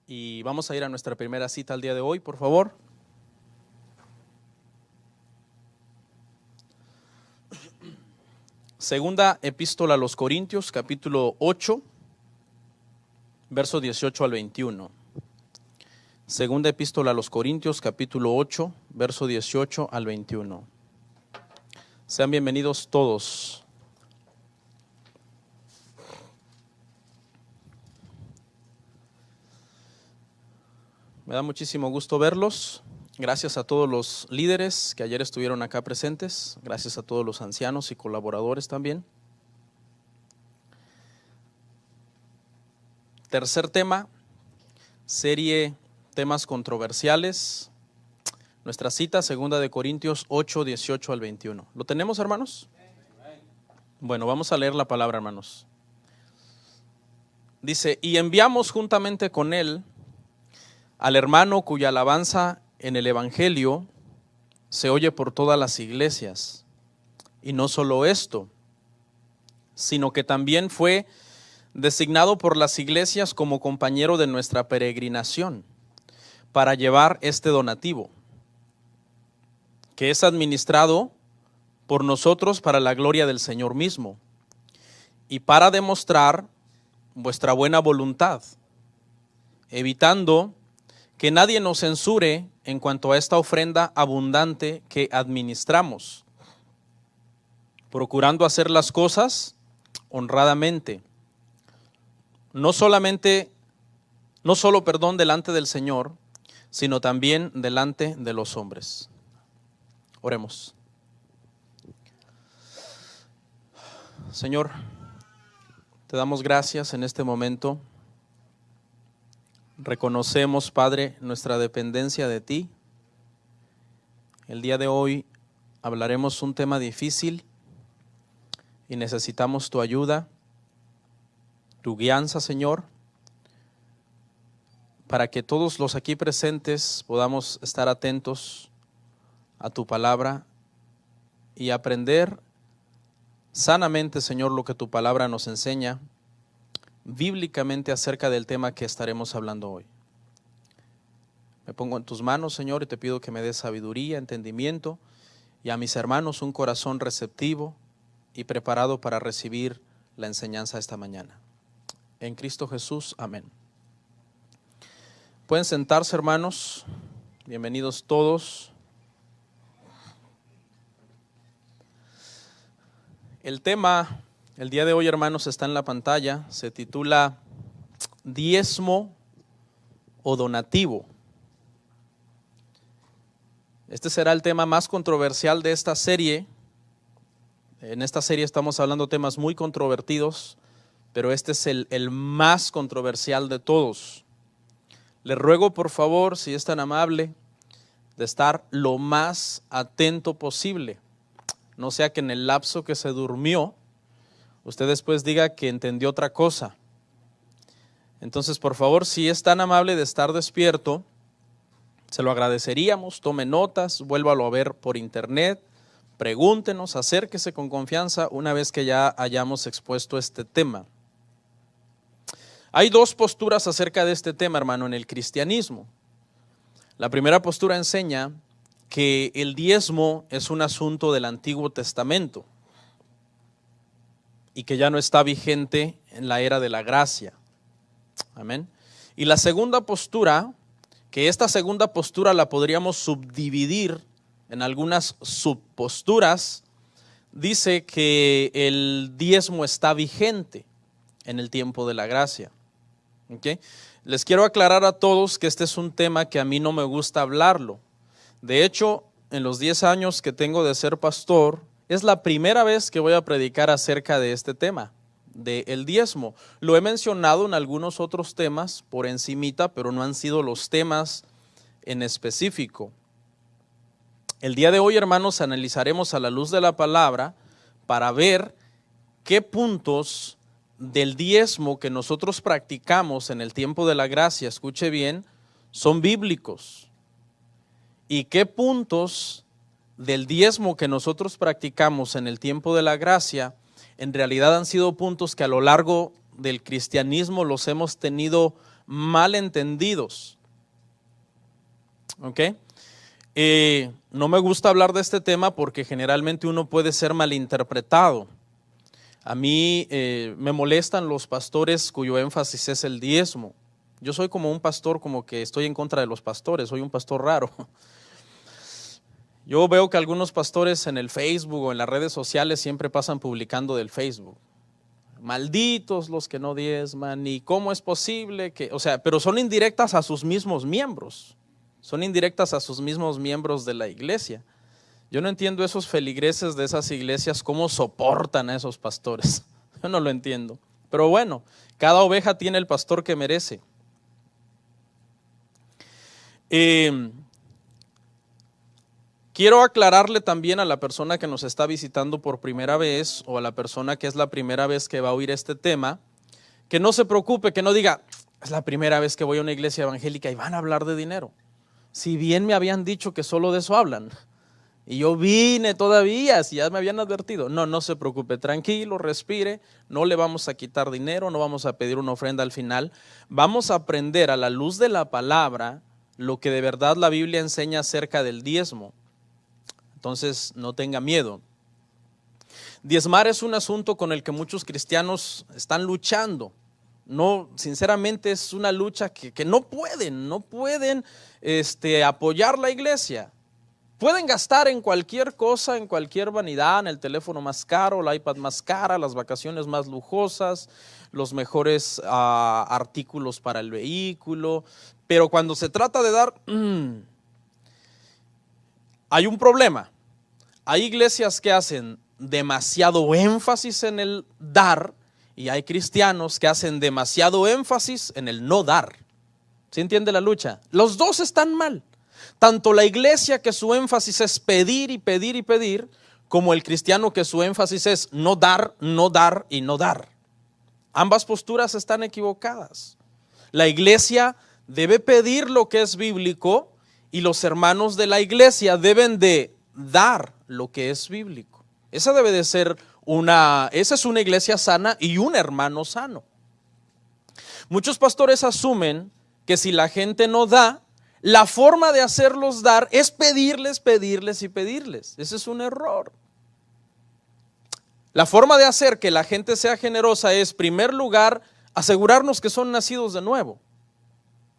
Y vamos a ir a nuestra primera cita al día de hoy, por favor. Segunda epístola a los Corintios, capítulo 8, verso 18 al 21. Segunda epístola a los Corintios, capítulo 8, verso 18 al 21. Sean bienvenidos todos. Me da muchísimo gusto verlos. Gracias a todos los líderes que ayer estuvieron acá presentes. Gracias a todos los ancianos y colaboradores también. Tercer tema, serie temas controversiales. Nuestra cita, segunda de Corintios 8, 18 al 21. ¿Lo tenemos, hermanos? Bueno, vamos a leer la palabra, hermanos. Dice, y enviamos juntamente con él al hermano cuya alabanza en el Evangelio se oye por todas las iglesias. Y no solo esto, sino que también fue designado por las iglesias como compañero de nuestra peregrinación para llevar este donativo, que es administrado por nosotros para la gloria del Señor mismo y para demostrar vuestra buena voluntad, evitando que nadie nos censure en cuanto a esta ofrenda abundante que administramos, procurando hacer las cosas honradamente, no solo delante del Señor, sino también delante de los hombres. Oremos. Señor, te damos gracias en este momento. Reconocemos, Padre, nuestra dependencia de ti. El día de hoy hablaremos un tema difícil y necesitamos tu ayuda, tu guianza, Señor, para que todos los aquí presentes podamos estar atentos a tu palabra y aprender sanamente, Señor, lo que tu palabra nos enseña bíblicamente acerca del tema que estaremos hablando hoy. Me pongo en tus manos, Señor, y te pido que me des sabiduría, entendimiento, y a mis hermanos un corazón receptivo y preparado para recibir la enseñanza esta mañana. En Cristo Jesús, amén. Pueden sentarse, hermanos. Bienvenidos todos. El tema el día de hoy, hermanos, está en la pantalla. Se titula diezmo o donativo. Este será el tema más controversial de esta serie. En esta serie estamos hablando de temas muy controvertidos, pero este es el más controversial de todos. Le ruego, por favor, si es tan amable, de estar lo más atento posible. No sea que en el lapso que se durmió, usted después diga que entendió otra cosa. Entonces, por favor, si es tan amable de estar despierto, se lo agradeceríamos. Tome notas, vuélvalo a ver por internet, pregúntenos, acérquese con confianza una vez que ya hayamos expuesto este tema. Hay dos posturas acerca de este tema, hermano, en el cristianismo. La primera postura enseña que el diezmo es un asunto del Antiguo Testamento y que ya no está vigente en la era de la gracia. Amén. Y la segunda postura, que esta segunda postura la podríamos subdividir en algunas subposturas, dice que el diezmo está vigente en el tiempo de la gracia. ¿Okay? Les quiero aclarar a todos que este es un tema que a mí no me gusta hablarlo. De hecho, en los 10 años que tengo de ser pastor, es la primera vez que voy a predicar acerca de este tema, del diezmo. Lo he mencionado en algunos otros temas por encimita, pero no han sido los temas en específico. El día de hoy, hermanos, analizaremos a la luz de la palabra para ver qué puntos del diezmo que nosotros practicamos en el tiempo de la gracia, escuche bien, son bíblicos. Y qué puntos del diezmo que nosotros practicamos en el tiempo de la gracia, en realidad han sido puntos que a lo largo del cristianismo los hemos tenido malentendidos. ¿Ok? No me gusta hablar de este tema porque generalmente uno puede ser malinterpretado. A mí me molestan los pastores cuyo énfasis es el diezmo. Yo soy como un pastor, como que estoy en contra de los pastores, soy un pastor raro. Yo veo que algunos pastores en el Facebook o en las redes sociales siempre pasan publicando del Facebook. Malditos los que no diezman, y cómo es posible que, pero son indirectas a sus mismos miembros. Son indirectas a sus mismos miembros de la iglesia. Yo no entiendo esos feligreses de esas iglesias, cómo soportan a esos pastores. Yo no lo entiendo. Pero bueno, cada oveja tiene el pastor que merece. Quiero aclararle también a la persona que nos está visitando por primera vez, o a la persona que es la primera vez que va a oír este tema, que no se preocupe, que no diga, es la primera vez que voy a una iglesia evangélica y van a hablar de dinero. Si bien me habían dicho que solo de eso hablan, y yo vine todavía, si ya me habían advertido. No se preocupe, tranquilo, respire, no le vamos a quitar dinero, no vamos a pedir una ofrenda al final. Vamos a aprender a la luz de la palabra lo que de verdad la Biblia enseña acerca del diezmo. Entonces, no tenga miedo. Diezmar es un asunto con el que muchos cristianos están luchando. No, sinceramente es una lucha que no pueden apoyar la iglesia. Pueden gastar en cualquier cosa, en cualquier vanidad, en el teléfono más caro, la iPad más cara, las vacaciones más lujosas, los mejores artículos para el vehículo. Pero cuando se trata de dar, hay un problema. Hay iglesias que hacen demasiado énfasis en el dar y hay cristianos que hacen demasiado énfasis en el no dar. ¿Sí entiende la lucha? Los dos están mal. Tanto la iglesia que su énfasis es pedir y pedir y pedir, como el cristiano que su énfasis es no dar, no dar y no dar. Ambas posturas están equivocadas. La iglesia debe pedir lo que es bíblico y los hermanos de la iglesia deben de dar lo que es bíblico. Esa debe de ser esa es una iglesia sana y un hermano sano. Muchos pastores asumen que si la gente no da, la forma de hacerlos dar es pedirles, pedirles y pedirles. Ese es un error. La forma de hacer que la gente sea generosa es, en primer lugar, asegurarnos que son nacidos de nuevo,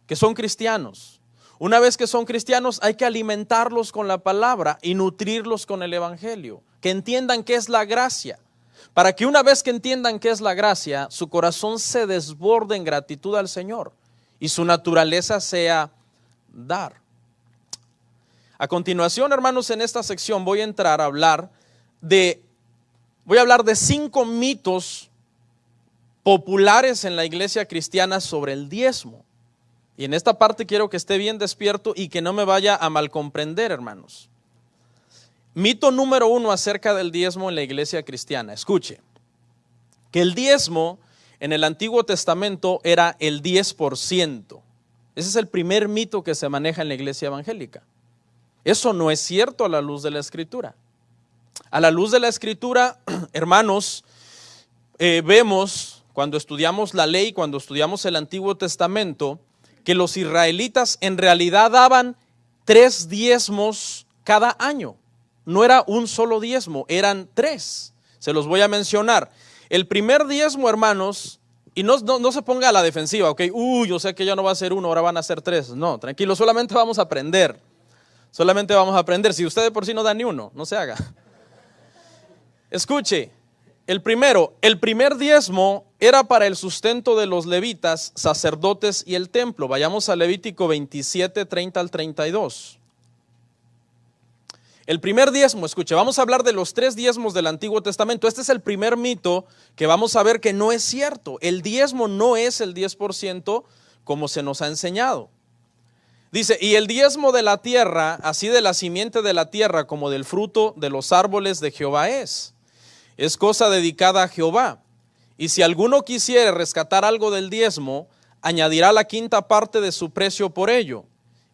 que son cristianos. Una vez que son cristianos, hay que alimentarlos con la palabra y nutrirlos con el evangelio, que entiendan qué es la gracia, para que una vez que entiendan qué es la gracia, su corazón se desborde en gratitud al Señor y su naturaleza sea dar. A continuación, hermanos, en esta sección voy a hablar de 5 mitos populares en la iglesia cristiana sobre el diezmo. Y en esta parte quiero que esté bien despierto y que no me vaya a malcomprender, hermanos. Mito número 1 acerca del diezmo en la iglesia cristiana. Escuche, que el diezmo en el Antiguo Testamento era el 10%. Ese es el primer mito que se maneja en la iglesia evangélica. Eso no es cierto a la luz de la Escritura. A la luz de la Escritura, hermanos, vemos cuando estudiamos la ley, cuando estudiamos el Antiguo Testamento, que los israelitas en realidad daban 3 diezmos cada año. No era un solo diezmo, eran 3. Se los voy a mencionar. El primer diezmo, hermanos, y no se ponga a la defensiva, ok, yo sé que ya no va a ser 1, ahora van a ser 3. No, tranquilo, solamente vamos a aprender. Solamente vamos a aprender. Si usted de por sí no da ni 1, no se haga. Escuche, el primer diezmo era para el sustento de los levitas, sacerdotes y el templo. Vayamos a Levítico 27, 30 al 32. El primer diezmo, escuche, vamos a hablar de los 3 diezmos del Antiguo Testamento. Este es el primer mito que vamos a ver que no es cierto. El diezmo no es el 10% como se nos ha enseñado. Dice, y el diezmo de la tierra, así de la simiente de la tierra como del fruto de los árboles de Jehová es cosa dedicada a Jehová. Y si alguno quisiere rescatar algo del diezmo, añadirá la 5ª parte de su precio por ello.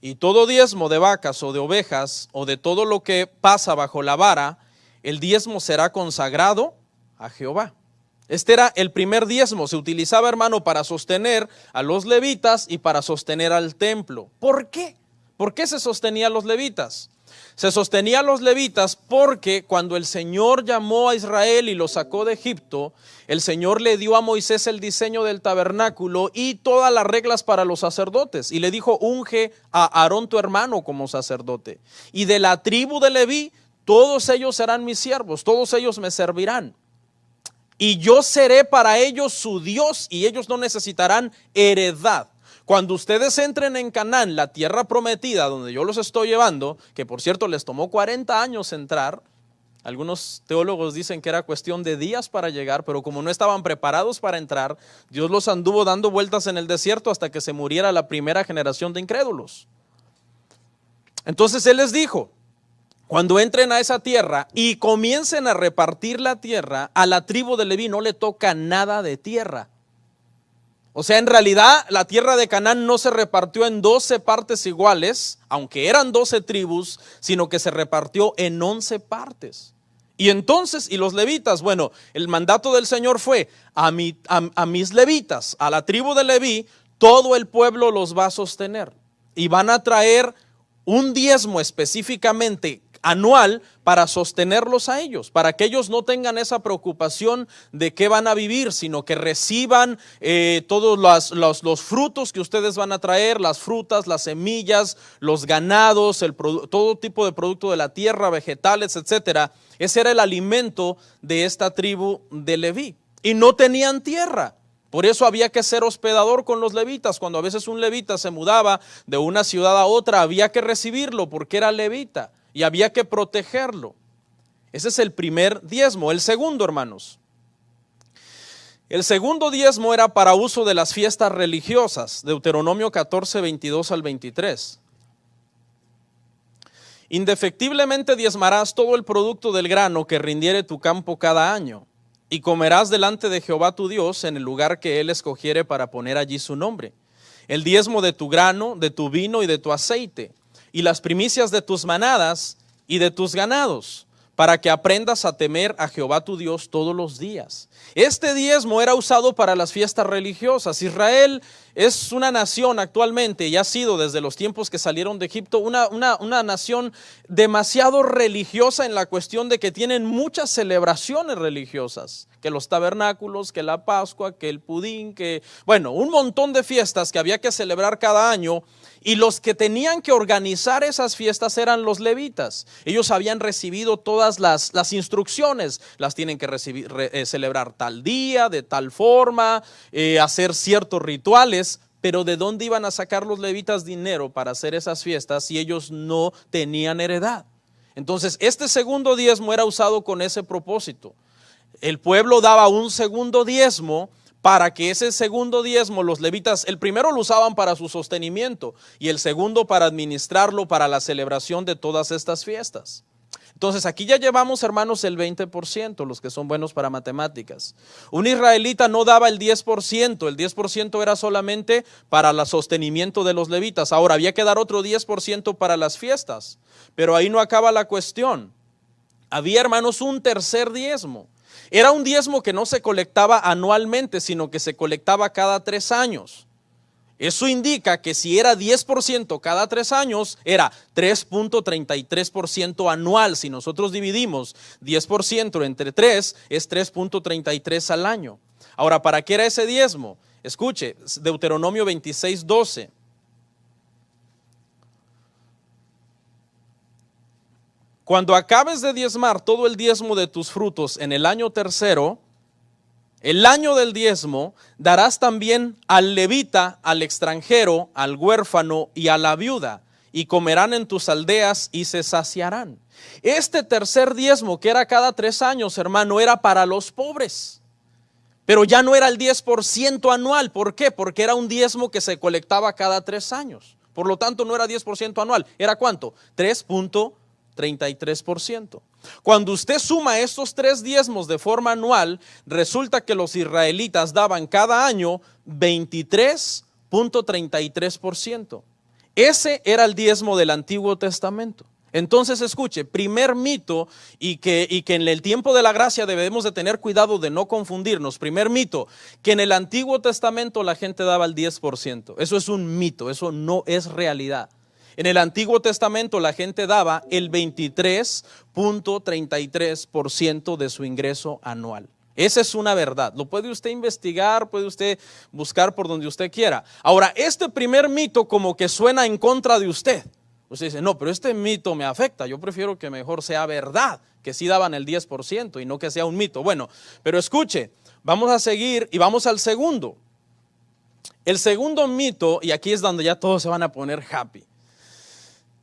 Y todo diezmo de vacas o de ovejas o de todo lo que pasa bajo la vara, el diezmo será consagrado a Jehová. Este era el primer diezmo, se utilizaba, hermano, para sostener a los levitas y para sostener al templo. ¿Por qué? ¿Por qué se sostenía a los levitas? Se sostenía a los levitas porque cuando el Señor llamó a Israel y lo sacó de Egipto, el Señor le dio a Moisés el diseño del tabernáculo y todas las reglas para los sacerdotes. Y le dijo, unge a Aarón tu hermano como sacerdote. Y de la tribu de Leví, todos ellos serán mis siervos, todos ellos me servirán. Y yo seré para ellos su Dios y ellos no necesitarán heredad. Cuando ustedes entren en Canaán, la tierra prometida donde yo los estoy llevando, que por cierto les tomó 40 años entrar, algunos teólogos dicen que era cuestión de días para llegar, pero como no estaban preparados para entrar, Dios los anduvo dando vueltas en el desierto hasta que se muriera la primera generación de incrédulos. Entonces Él les dijo, cuando entren a esa tierra y comiencen a repartir la tierra, a la tribu de Leví no le toca nada de tierra. O sea, en realidad la tierra de Canaán no se repartió en 12 partes iguales, aunque eran 12 tribus, sino que se repartió en 11 partes. Y entonces, y los levitas, bueno, el mandato del Señor fue a mis levitas, a la tribu de Leví, todo el pueblo los va a sostener. Y van a traer un diezmo específicamente anual para sostenerlos a ellos, para que ellos no tengan esa preocupación de qué van a vivir, sino que reciban todos los frutos que ustedes van a traer, las frutas, las semillas, los ganados, todo tipo de producto de la tierra, vegetales, etcétera. Ese era el alimento de esta tribu de Leví. Y no tenían tierra. Por eso había que ser hospedador con los levitas. Cuando a veces un levita se mudaba de una ciudad a otra, había que recibirlo porque era levita. Y había que protegerlo. Ese es el primer diezmo. El segundo, hermanos. El segundo diezmo era para uso de las fiestas religiosas. Deuteronomio 14, 22 al 23. Indefectiblemente diezmarás todo el producto del grano que rindiere tu campo cada año. Y comerás delante de Jehová tu Dios en el lugar que Él escogiere para poner allí su nombre. El diezmo de tu grano, de tu vino y de tu aceite. Y las primicias de tus manadas y de tus ganados, para que aprendas a temer a Jehová tu Dios todos los días. Este diezmo era usado para las fiestas religiosas. Israel es una nación actualmente, y ha sido desde los tiempos que salieron de Egipto, una nación demasiado religiosa en la cuestión de que tienen muchas celebraciones religiosas, que los tabernáculos, que la Pascua, que el pudín, un montón de fiestas que había que celebrar cada año. Y los que tenían que organizar esas fiestas eran los levitas. Ellos habían recibido todas las instrucciones. Las tienen que celebrar tal día, de tal forma, hacer ciertos rituales. Pero ¿de dónde iban a sacar los levitas dinero para hacer esas fiestas si ellos no tenían heredad? Entonces, este segundo diezmo era usado con ese propósito. El pueblo daba un segundo diezmo para que ese segundo diezmo los levitas, el primero lo usaban para su sostenimiento y el segundo para administrarlo para la celebración de todas estas fiestas. Entonces aquí ya llevamos, hermanos, el 20%, los que son buenos para matemáticas. Un israelita no daba el 10% era solamente para el sostenimiento de los levitas. Ahora había que dar otro 10% para las fiestas, pero ahí no acaba la cuestión. Había, hermanos, un tercer diezmo. Era un diezmo que no se colectaba anualmente, sino que se colectaba cada 3 años. Eso indica que si era 10% cada 3 años, era 3.33% anual. Si nosotros dividimos 10% entre 3, es 3.33 al año. Ahora, ¿para qué era ese diezmo? Escuche, Deuteronomio 26, 12. Cuando acabes de diezmar todo el diezmo de tus frutos en el año tercero, el año del diezmo, darás también al levita, al extranjero, al huérfano y a la viuda, y comerán en tus aldeas y se saciarán. Este tercer diezmo, que era cada 3 años, hermano, era para los pobres. Pero ya no era el 10% anual. ¿Por qué? Porque era un diezmo que se colectaba cada 3 años. Por lo tanto, no era 10% anual. ¿Era cuánto? 3.33%. Cuando usted suma estos 3 diezmos de forma anual, resulta que los israelitas daban cada año 23.33%. Ese era el diezmo del Antiguo Testamento. Entonces escuche, primer mito y que en el tiempo de la gracia debemos de tener cuidado de no confundirnos. Primer mito, que en el Antiguo Testamento la gente daba el 10%. Eso es un mito, eso no es realidad. En el Antiguo Testamento la gente daba el 23.33% de su ingreso anual. Esa es una verdad. Lo puede usted investigar, puede usted buscar por donde usted quiera. Ahora, este primer mito como que suena en contra de usted. Usted dice, no, pero este mito me afecta, yo prefiero que mejor sea verdad, que sí daban el 10% y no que sea un mito. Bueno, pero escuche, vamos a seguir y vamos al segundo. El segundo mito, y aquí es donde ya todos se van a poner happy.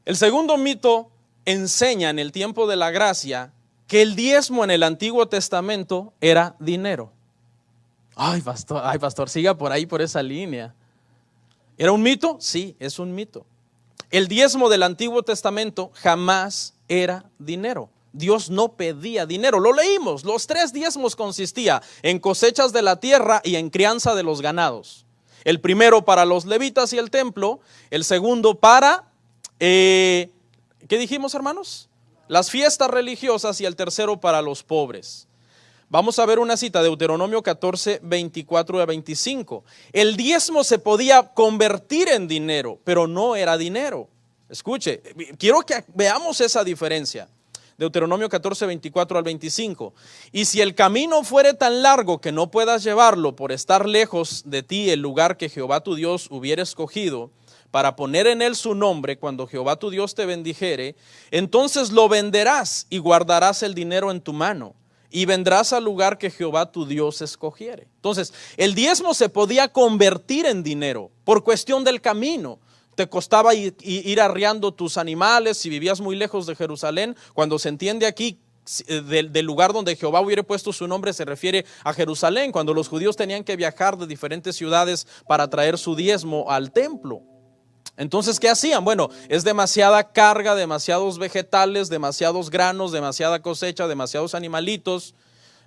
El segundo mito enseña en el tiempo de la gracia que el diezmo en el Antiguo Testamento era dinero. Ay, pastor, siga por ahí, por esa línea. ¿Era un mito? Sí, es un mito. El diezmo del Antiguo Testamento jamás era dinero. Dios no pedía dinero. Lo leímos. Los 3 diezmos consistía en cosechas de la tierra y en crianza de los ganados. El primero para los levitas y el templo. El segundo para, ¿qué dijimos, hermanos? Las fiestas religiosas, y el tercero para los pobres. Vamos a ver una cita, Deuteronomio 14, 24 a 25. El diezmo se podía convertir en dinero, pero no era dinero. Escuche, quiero que veamos esa diferencia. Deuteronomio 14, 24 al 25. Y si el camino fuere tan largo que no puedas llevarlo por estar lejos de ti el lugar que Jehová tu Dios hubiera escogido, para poner en él su nombre cuando Jehová tu Dios te bendijere, entonces lo venderás y guardarás el dinero en tu mano. Y vendrás al lugar que Jehová tu Dios escogiere. Entonces, el diezmo se podía convertir en dinero por cuestión del camino. Te costaba ir arriando tus animales si vivías muy lejos de Jerusalén. Cuando se entiende aquí del lugar donde Jehová hubiera puesto su nombre, se refiere a Jerusalén. Cuando los judíos tenían que viajar de diferentes ciudades para traer su diezmo al templo. Entonces, ¿qué hacían? Bueno, es demasiada carga, demasiados vegetales, demasiados granos, demasiada cosecha, demasiados animalitos.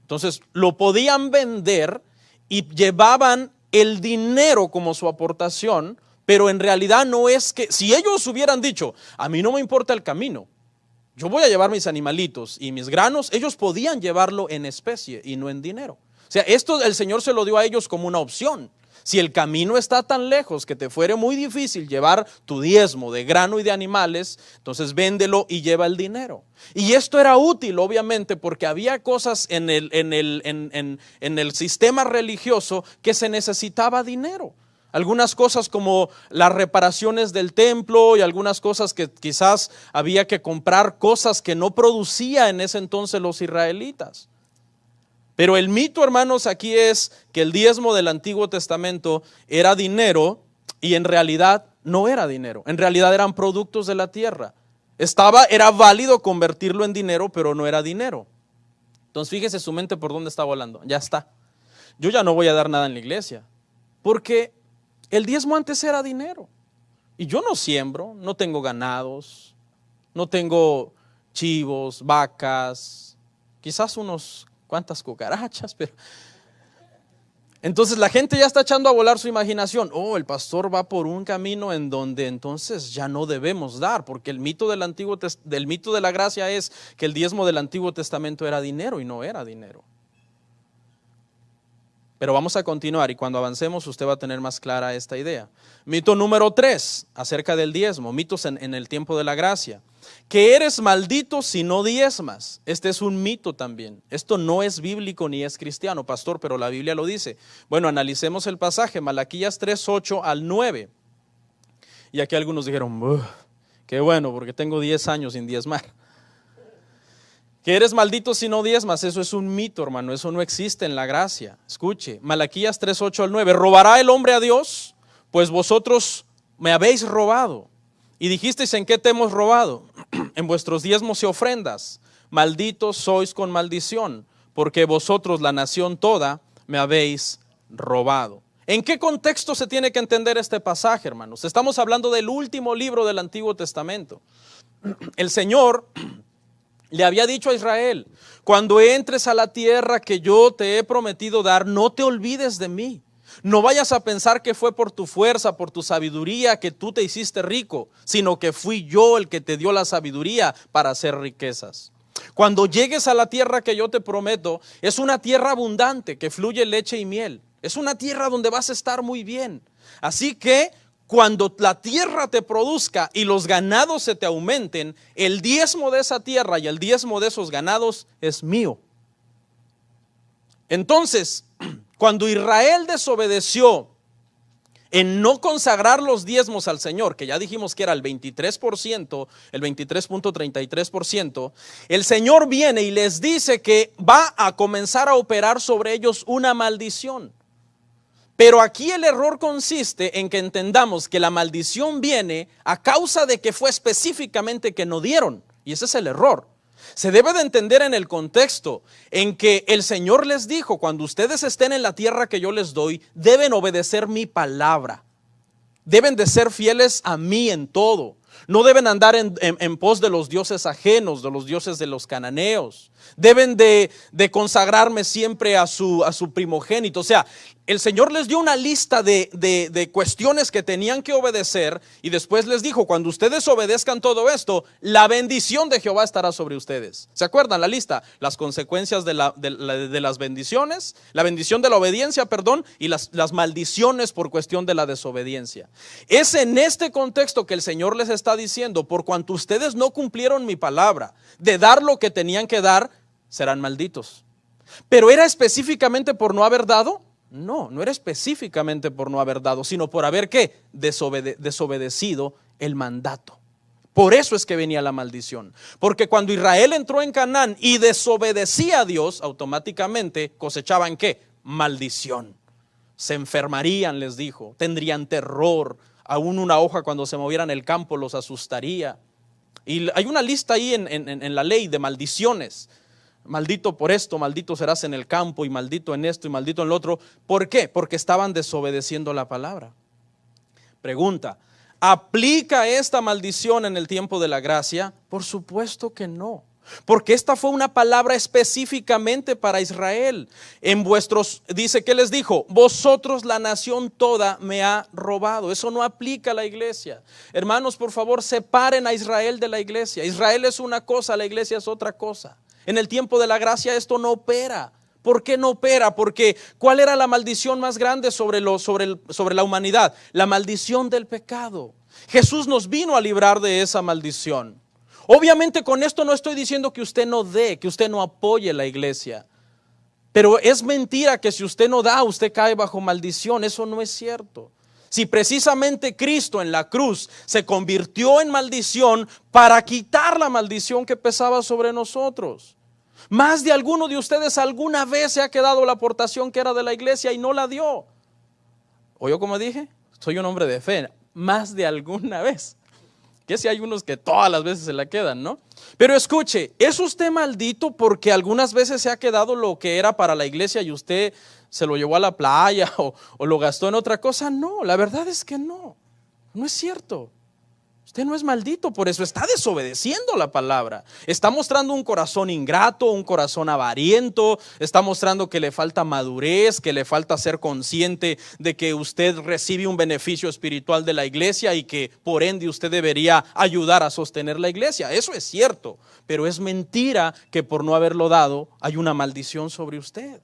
Entonces, lo podían vender y llevaban el dinero como su aportación, pero en realidad no es que, si ellos hubieran dicho, a mí no me importa el camino, yo voy a llevar mis animalitos y mis granos, ellos podían llevarlo en especie y no en dinero. O sea, esto el Señor se lo dio a ellos como una opción. Si el camino está tan lejos que te fuere muy difícil llevar tu diezmo de grano y de animales, entonces véndelo y lleva el dinero. Y esto era útil, obviamente, porque había cosas en el sistema religioso que se necesitaba dinero. Algunas cosas como las reparaciones del templo y algunas cosas que quizás había que comprar, cosas que no producía en ese entonces los israelitas. Pero el mito, hermanos, aquí es que el diezmo del Antiguo Testamento era dinero y en realidad no era dinero. En realidad eran productos de la tierra. Era válido convertirlo en dinero, pero no era dinero. Entonces fíjese su mente por dónde está volando. Ya está. Yo ya no voy a dar nada en la iglesia, porque el diezmo antes era dinero. Y yo no siembro, no tengo ganados, no tengo chivos, vacas, quizás unos cuantas cucarachas, pero entonces la gente ya está echando a volar su imaginación. Oh, el pastor va por un camino en donde entonces ya no debemos dar, porque el mito del mito de la gracia es que el diezmo del Antiguo Testamento era dinero y no era dinero. Pero vamos a continuar y cuando avancemos usted va a tener más clara esta idea. Mito número 3 acerca del diezmo, mitos en el tiempo de la gracia. Que eres maldito si no diezmas. Este es un mito también. Esto no es bíblico ni es cristiano, pastor, pero la Biblia lo dice. Bueno, analicemos el pasaje, Malaquías 3, 8 al 9. Y aquí algunos dijeron, qué bueno, porque tengo 10 años sin diezmar. Que eres maldito si no diezmas, eso es un mito, hermano, eso no existe en la gracia. Escuche, Malaquías 3, 8 al 9. ¿Robará el hombre a Dios? Pues vosotros me habéis robado. Y dijisteis, ¿en qué te hemos robado? En vuestros diezmos y ofrendas. Malditos sois con maldición, porque vosotros, la nación toda, me habéis robado. ¿En qué contexto se tiene que entender este pasaje, hermanos? Estamos hablando del último libro del Antiguo Testamento. El Señor le había dicho a Israel, cuando entres a la tierra que yo te he prometido dar, no te olvides de mí. No vayas a pensar que fue por tu fuerza, por tu sabiduría que tú te hiciste rico, sino que fui yo el que te dio la sabiduría para hacer riquezas. Cuando llegues a la tierra que yo te prometo, es una tierra abundante que fluye leche y miel. Es una tierra donde vas a estar muy bien. Así que cuando la tierra te produzca y los ganados se te aumenten, el diezmo de esa tierra y el diezmo de esos ganados es mío. Entonces, cuando Israel desobedeció en no consagrar los diezmos al Señor, que ya dijimos que era el 23%, el 23.33%, el Señor viene y les dice que va a comenzar a operar sobre ellos una maldición. Pero aquí el error consiste en que entendamos que la maldición viene a causa de que fue específicamente que no dieron, y ese es el error. Se debe de entender en el contexto en que el Señor les dijo: cuando ustedes estén en la tierra que yo les doy, deben obedecer mi palabra. Deben de ser fieles a mí en todo. No deben andar en pos de los dioses ajenos, de los dioses de los cananeos. Deben de consagrarme siempre a su primogénito. O sea, el Señor les dio una lista de cuestiones que tenían que obedecer, y después les dijo: cuando ustedes obedezcan todo esto, la bendición de Jehová estará sobre ustedes. ¿Se acuerdan la lista? Las consecuencias de las bendiciones, la bendición de la obediencia, perdón, y las maldiciones por cuestión de la desobediencia. Es en este contexto que el Señor les está diciendo: por cuanto ustedes no cumplieron mi palabra de dar lo que tenían que dar, serán malditos. ¿Pero era específicamente por no haber dado? No, no era específicamente por no haber dado, sino por haber ¿qué? Desobedecido el mandato. Por eso es que venía la maldición. Porque cuando Israel entró en Canaán y desobedecía a Dios, automáticamente cosechaban ¿qué? Maldición. Se enfermarían, les dijo, tendrían terror. Aún una hoja cuando se moviera en el campo los asustaría. Y hay una lista ahí en la ley de maldiciones. Maldito por esto, maldito serás en el campo, y maldito en esto y maldito en lo otro. ¿Por qué? Porque estaban desobedeciendo la palabra. Pregunta: ¿aplica esta maldición en el tiempo de la gracia? Por supuesto que no, porque esta fue una palabra específicamente para Israel. Dice que les dijo: vosotros, la nación toda, me ha robado. Eso no aplica a la iglesia. Hermanos, por favor, separen a Israel de la iglesia. Israel es una cosa, la iglesia es otra cosa. En el tiempo de la gracia esto no opera. ¿Por qué no opera? Porque ¿cuál era la maldición más grande sobre la humanidad? La maldición del pecado. Jesús nos vino a librar de esa maldición. Obviamente con esto no estoy diciendo que usted no dé, que usted no apoye la iglesia. Pero es mentira que si usted no da, usted cae bajo maldición. Eso no es cierto. Si precisamente Cristo en la cruz se convirtió en maldición para quitar la maldición que pesaba sobre nosotros. Más de alguno de ustedes alguna vez se ha quedado la aportación que era de la iglesia y no la dio. ¿Oyó como dije? Soy un hombre de fe. Más de alguna vez. Que si hay unos que todas las veces se la quedan, ¿no? Pero escuche, ¿es usted maldito porque algunas veces se ha quedado lo que era para la iglesia y usted se lo llevó a la playa o lo gastó en otra cosa? No, la verdad es que no. No es cierto. Usted no es maldito, por eso está desobedeciendo la palabra. Está mostrando un corazón ingrato, un corazón avariento. Está mostrando que le falta madurez, que le falta ser consciente de que usted recibe un beneficio espiritual de la iglesia y que por ende usted debería ayudar a sostener la iglesia. Eso es cierto, pero es mentira que por no haberlo dado hay una maldición sobre usted.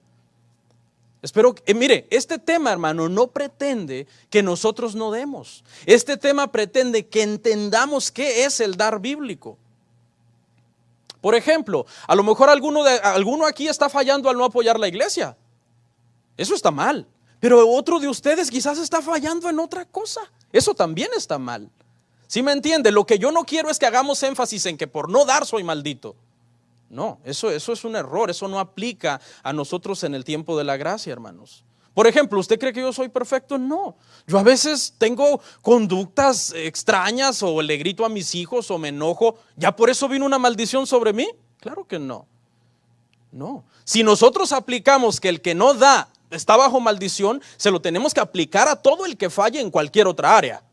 Espero que, mire, este tema, hermano, no pretende que nosotros no demos. Este tema pretende que entendamos qué es el dar bíblico. Por ejemplo, a lo mejor alguno aquí está fallando al no apoyar la iglesia. Eso está mal. Pero otro de ustedes quizás está fallando en otra cosa. Eso también está mal. ¿Sí me entiende? Lo que yo no quiero es que hagamos énfasis en que por no dar soy maldito. No, eso es un error, eso no aplica a nosotros en el tiempo de la gracia, hermanos. Por ejemplo, ¿usted cree que yo soy perfecto? No, yo a veces tengo conductas extrañas o le grito a mis hijos o me enojo. ¿Ya por eso vino una maldición sobre mí? Claro que no. No, si nosotros aplicamos que el que no da está bajo maldición, se lo tenemos que aplicar a todo el que falle en cualquier otra área.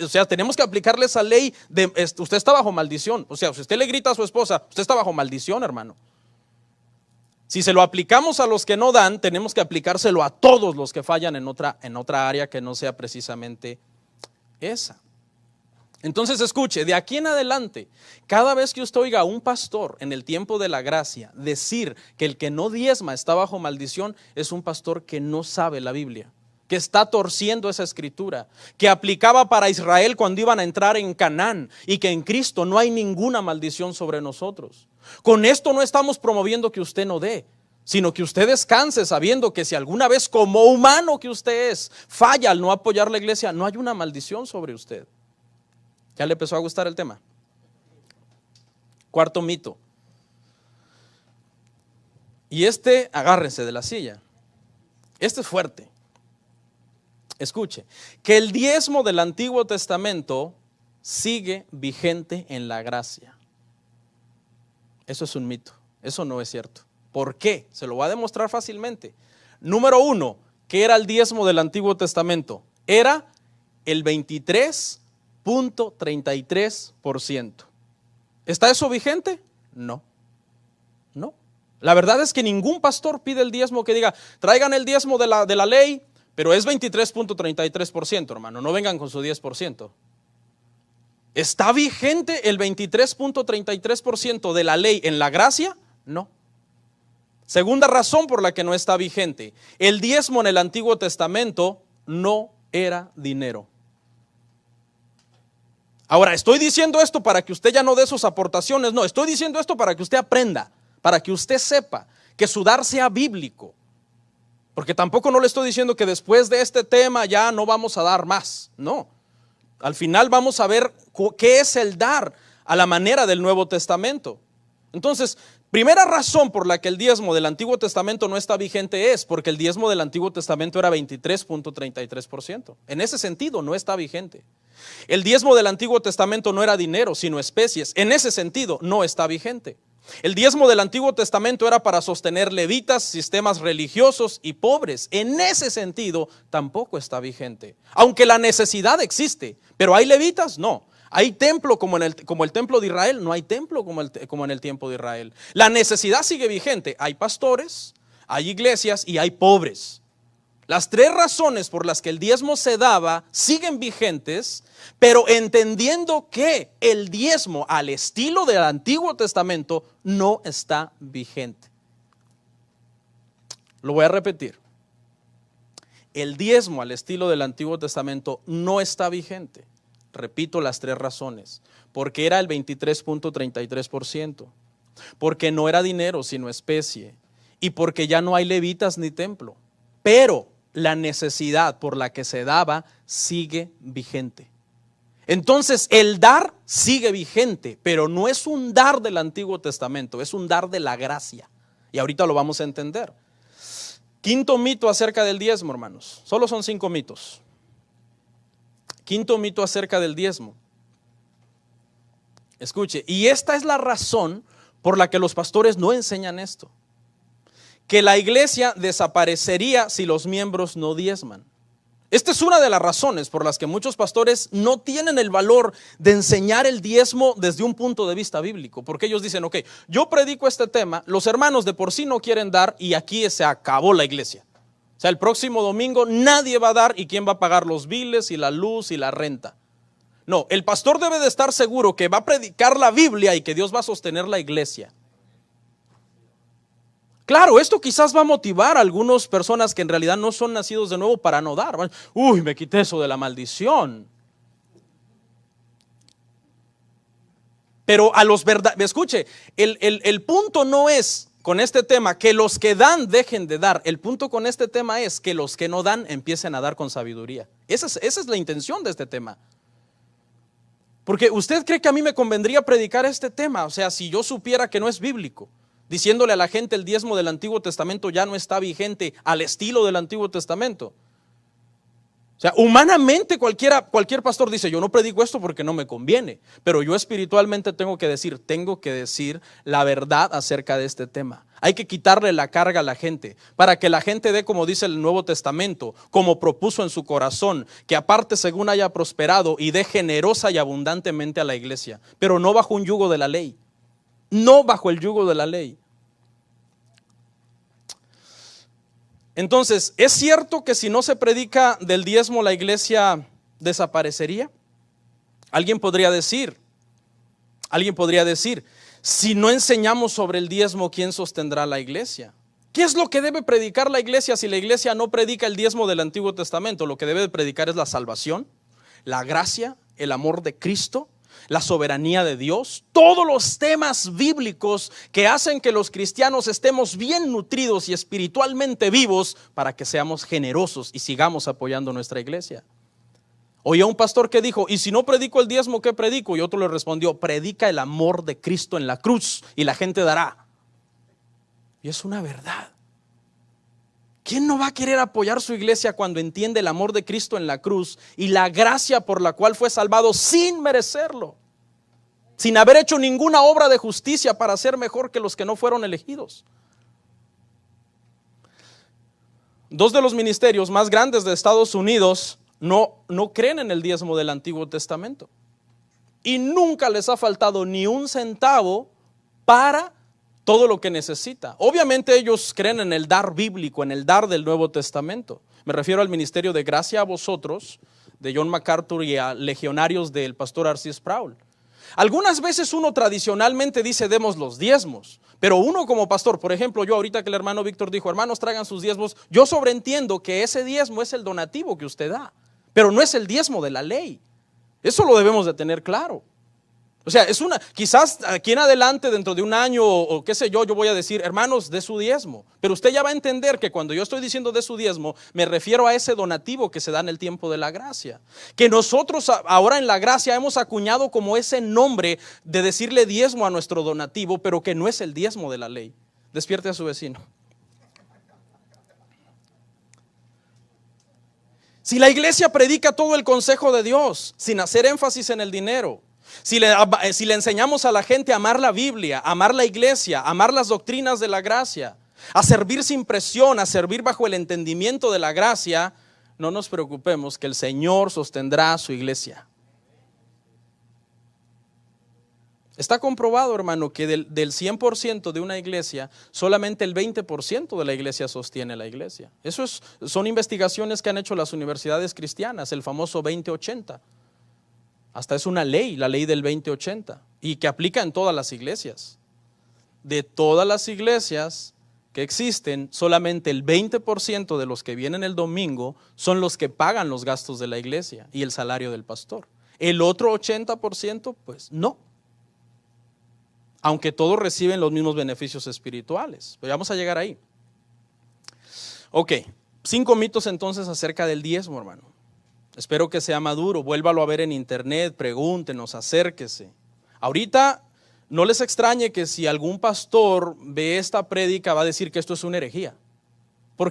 O sea, tenemos que aplicarle esa ley de usted está bajo maldición. O sea, si usted le grita a su esposa, usted está bajo maldición, hermano. Si se lo aplicamos a los que no dan, tenemos que aplicárselo a todos los que fallan en otra área que no sea precisamente esa. Entonces escuche, de aquí en adelante, cada vez que usted oiga a un pastor en el tiempo de la gracia decir que el que no diezma está bajo maldición, es un pastor que no sabe la Biblia, que está torciendo esa escritura, que aplicaba para Israel cuando iban a entrar en Canaán, y que en Cristo no hay ninguna maldición sobre nosotros. Con esto no estamos promoviendo que usted no dé, sino que usted descanse sabiendo que si alguna vez, como humano que usted es, falla al no apoyar la iglesia, no hay una maldición sobre usted. ¿Ya le empezó a gustar el tema? Cuarto mito. Y agárrense de la silla. Este es fuerte. Escuche, que el diezmo del Antiguo Testamento sigue vigente en la gracia. Eso es un mito, eso no es cierto. ¿Por qué? Se lo voy a demostrar fácilmente. Número 1, ¿qué era el diezmo del Antiguo Testamento? Era el 23.33%. ¿Está eso vigente? No. La verdad es que ningún pastor pide el diezmo que diga, traigan el diezmo de la ley, pero es 23.33%, hermano, no vengan con su 10%. ¿Está vigente el 23.33% de la ley en la gracia? No. Segunda razón por la que no está vigente, el diezmo en el Antiguo Testamento no era dinero. Ahora, estoy diciendo esto para que usted ya no dé sus aportaciones, no, estoy diciendo esto para que usted aprenda, para que usted sepa que su dar sea bíblico. Porque tampoco no le estoy diciendo que después de este tema ya no vamos a dar más, no. Al final vamos a ver qué es el dar a la manera del Nuevo Testamento. Entonces, primera razón por la que el diezmo del Antiguo Testamento no está vigente es porque el diezmo del Antiguo Testamento era 23.33%. En ese sentido no está vigente. El diezmo del Antiguo Testamento no era dinero, sino especies. En ese sentido no está vigente. El diezmo del Antiguo Testamento era para sostener levitas, sistemas religiosos y pobres. En ese sentido tampoco está vigente. Aunque la necesidad existe, pero ¿hay levitas? No. ¿Hay templo como el templo de Israel? No hay templo como en el tiempo de Israel. La necesidad sigue vigente. Hay pastores, hay iglesias y hay pobres. Las tres razones por las que el diezmo se daba siguen vigentes, pero entendiendo que el diezmo al estilo del Antiguo Testamento no está vigente. Lo voy a repetir. El diezmo al estilo del Antiguo Testamento no está vigente. Repito las tres razones. Porque era el 23.33%, porque no era dinero sino especie, y porque ya no hay levitas ni templo. Pero la necesidad por la que se daba sigue vigente. Entonces el dar sigue vigente, pero no es un dar del Antiguo Testamento, es un dar de la gracia. Y ahorita lo vamos a entender. Quinto mito acerca del diezmo, hermanos. Solo son 5 mitos. Quinto mito acerca del diezmo. Escuche, y esta es la razón por la que los pastores no enseñan esto. Que la iglesia desaparecería si los miembros no diezman. Esta es una de las razones por las que muchos pastores no tienen el valor de enseñar el diezmo desde un punto de vista bíblico. Porque ellos dicen, ok, yo predico este tema, los hermanos de por sí no quieren dar y aquí se acabó la iglesia. O sea, el próximo domingo nadie va a dar y ¿quién va a pagar los biles y la luz y la renta? No, el pastor debe de estar seguro que va a predicar la Biblia y que Dios va a sostener la iglesia. Claro, esto quizás va a motivar a algunas personas que en realidad no son nacidos de nuevo para no dar. Uy, me quité eso de la maldición. Pero a los verdaderos, escuche, el punto no es con este tema que los que dan dejen de dar. El punto con este tema es que los que no dan empiecen a dar con sabiduría. Esa es la intención de este tema. Porque usted cree que a mí me convendría predicar este tema, o sea, si yo supiera que no es bíblico, diciéndole a la gente el diezmo del Antiguo Testamento ya no está vigente al estilo del Antiguo Testamento. O sea, humanamente cualquier pastor dice, yo no predico esto porque no me conviene, pero yo espiritualmente tengo que decir la verdad acerca de este tema. Hay que quitarle la carga a la gente, para que la gente dé como dice el Nuevo Testamento, como propuso en su corazón, que aparte según haya prosperado y dé generosa y abundantemente a la iglesia, pero no bajo un yugo de la ley. No bajo el yugo de la ley. Entonces, ¿es cierto que si no se predica del diezmo la iglesia desaparecería? Alguien podría decir, si no enseñamos sobre el diezmo, ¿quién sostendrá la iglesia? ¿Qué es lo que debe predicar la iglesia si la iglesia no predica el diezmo del Antiguo Testamento? Lo que debe de predicar es la salvación, la gracia, el amor de Cristo, la soberanía de Dios, todos los temas bíblicos que hacen que los cristianos estemos bien nutridos y espiritualmente vivos para que seamos generosos y sigamos apoyando nuestra iglesia. Oí a un pastor que dijo, ¿y si no predico el diezmo, qué predico? Y otro le respondió, predica el amor de Cristo en la cruz y la gente dará. Y es una verdad. ¿Quién no va a querer apoyar su iglesia cuando entiende el amor de Cristo en la cruz y la gracia por la cual fue salvado sin merecerlo? Sin haber hecho ninguna obra de justicia para ser mejor que los que no fueron elegidos. Dos de los ministerios más grandes de Estados Unidos no creen en el diezmo del Antiguo Testamento. Y nunca les ha faltado ni un centavo para todo lo que necesita. Obviamente ellos creen en el dar bíblico, en el dar del Nuevo Testamento. Me refiero al ministerio de Gracia a Vosotros, de John MacArthur, y a Legionarios del pastor R.C. Sproul. Algunas veces uno tradicionalmente dice demos los diezmos, pero uno como pastor, por ejemplo yo ahorita que el hermano Víctor dijo, hermanos traigan sus diezmos, yo sobreentiendo que ese diezmo es el donativo que usted da, pero no es el diezmo de la ley. Eso lo debemos de tener claro. O sea, quizás aquí en adelante, dentro de un año o qué sé yo voy a decir, hermanos, de su diezmo. Pero usted ya va a entender que cuando yo estoy diciendo de su diezmo, me refiero a ese donativo que se da en el tiempo de la gracia. Que nosotros ahora en la gracia hemos acuñado como ese nombre de decirle diezmo a nuestro donativo, pero que no es el diezmo de la ley. Despierte a su vecino. Si la iglesia predica todo el consejo de Dios, sin hacer énfasis en el dinero, si le enseñamos a la gente a amar la Biblia, a amar la iglesia, a amar las doctrinas de la gracia, a servir sin presión, a servir bajo el entendimiento de la gracia, no nos preocupemos que el Señor sostendrá su iglesia. Está comprobado, hermano, que del 100% de una iglesia, solamente el 20% de la iglesia sostiene la iglesia. Son investigaciones que han hecho las universidades cristianas, el famoso 20-80. Hasta es una ley, la ley del 20-80, y que aplica en todas las iglesias. De todas las iglesias que existen, solamente el 20% de los que vienen el domingo son los que pagan los gastos de la iglesia y el salario del pastor. El otro 80%, pues no. Aunque todos reciben los mismos beneficios espirituales. Pero vamos a llegar ahí. Ok, 5 mitos entonces acerca del diezmo, hermano. Espero que sea maduro, vuélvalo a ver en internet, pregúntenos, acérquese. Ahorita no les extrañe que si algún pastor ve esta prédica va a decir que esto es una herejía.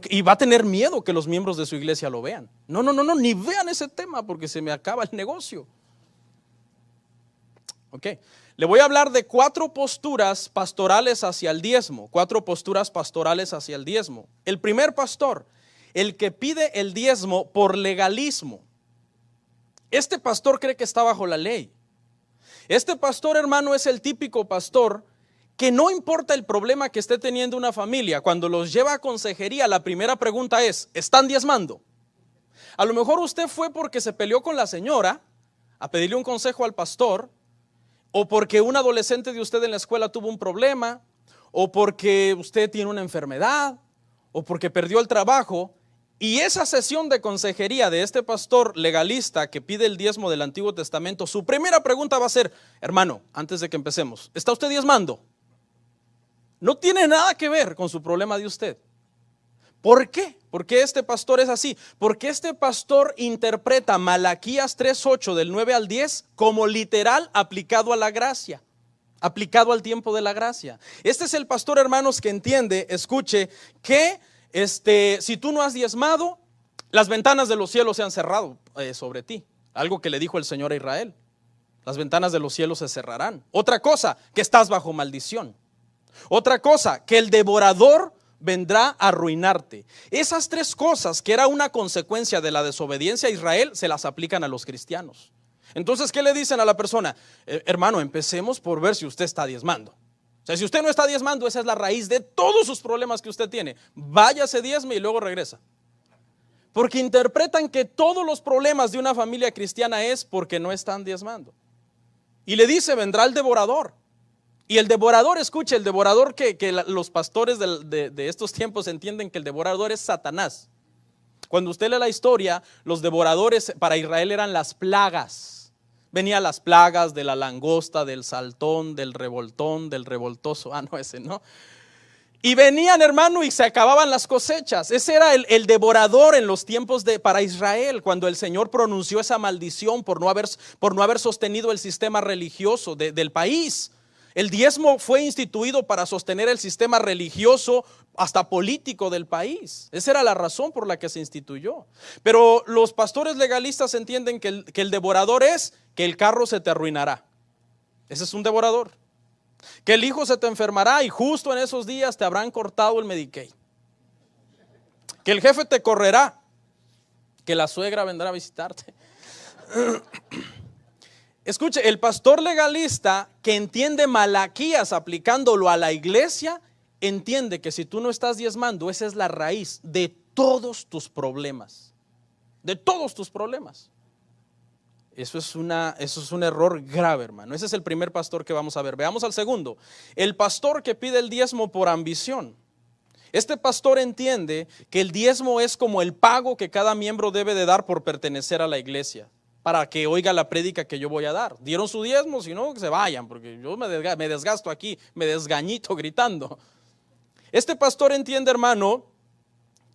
Y va a tener miedo que los miembros de su iglesia lo vean. No, ni vean ese tema porque se me acaba el negocio. Ok, le voy a hablar de 4 posturas pastorales hacia el diezmo. 4 posturas pastorales hacia el diezmo. El primer pastor, el que pide el diezmo por legalismo. Este pastor cree que está bajo la ley. Este pastor, hermano, es el típico pastor que no importa el problema que esté teniendo una familia, cuando los lleva a consejería, la primera pregunta es, ¿están diezmando? A lo mejor usted fue porque se peleó con la señora a pedirle un consejo al pastor, o porque un adolescente de usted en la escuela tuvo un problema, o porque usted tiene una enfermedad, o porque perdió el trabajo. Y esa sesión de consejería de este pastor legalista que pide el diezmo del Antiguo Testamento, su primera pregunta va a ser, hermano, antes de que empecemos, ¿está usted diezmando? No tiene nada que ver con su problema de usted. ¿Por qué? ¿Por qué este pastor es así? Porque este pastor interpreta Malaquías 3:8 del 9 al 10 como literal aplicado a la gracia, aplicado al tiempo de la gracia. Este es el pastor, hermanos, que entiende, escuche, que si tú no has diezmado, las ventanas de los cielos se han cerrado sobre ti. Algo que le dijo el Señor a Israel. Las ventanas de los cielos se cerrarán. Otra cosa, que estás bajo maldición. Otra cosa, que el devorador vendrá a arruinarte. Esas 3 cosas que era una consecuencia de la desobediencia a Israel, se las aplican a los cristianos. Entonces, ¿qué le dicen a la persona? Hermano, empecemos por ver si usted está diezmando. O sea, si usted no está diezmando, esa es la raíz de todos sus problemas que usted tiene. Váyase, diezme y luego regresa. Porque interpretan que todos los problemas de una familia cristiana es porque no están diezmando. Y le dice, vendrá el devorador. Y el devorador, escuche, el devorador que los pastores de estos tiempos entienden que el devorador es Satanás. Cuando usted lee la historia, los devoradores para Israel eran las plagas. Venían las plagas de la langosta, del saltón, del revoltón, del revoltoso. No, ese no. Y venían, hermano, y se acababan las cosechas. Ese era el devorador en los tiempos para Israel, cuando el Señor pronunció esa maldición por no haber sostenido el sistema religioso del país. El diezmo fue instituido para sostener el sistema religioso hasta político del país. Esa era la razón por la que se instituyó. Pero los pastores legalistas entienden que el devorador es que el carro se te arruinará. Ese es un devorador. Que el hijo se te enfermará y justo en esos días te habrán cortado el Medicaid. Que el jefe te correrá. Que la suegra vendrá a visitarte. Escuche, el pastor legalista que entiende Malaquías aplicándolo a la iglesia, entiende que si tú no estás diezmando, esa es la raíz de todos tus problemas. De todos tus problemas. Eso es un error grave, hermano. Ese es el primer pastor que vamos a ver. Veamos al segundo. El pastor que pide el diezmo por ambición. Este pastor entiende que el diezmo es como el pago que cada miembro debe de dar por pertenecer a la iglesia, para que oiga la prédica que yo voy a dar. Dieron su diezmo, si no, que se vayan, porque yo me desgasto aquí, me desgañito gritando. Este pastor entiende, hermano,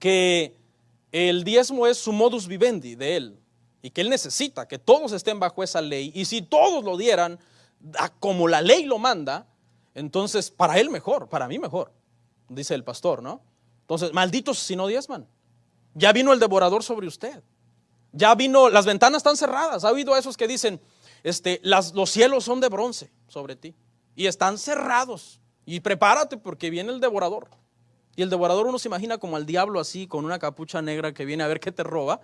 que el diezmo es su modus vivendi de él. Y que él necesita que todos estén bajo esa ley. Y si todos lo dieran como la ley lo manda, entonces para él mejor, para mí mejor, dice el pastor, ¿no? Entonces, malditos si no diezman. Ya vino el devorador sobre usted. Ya vino, las ventanas están cerradas. Ha habido a esos que dicen, los cielos son de bronce sobre ti. Y están cerrados. Y prepárate porque viene el devorador. Y el devorador uno se imagina como al diablo así, con una capucha negra que viene a ver qué te roba.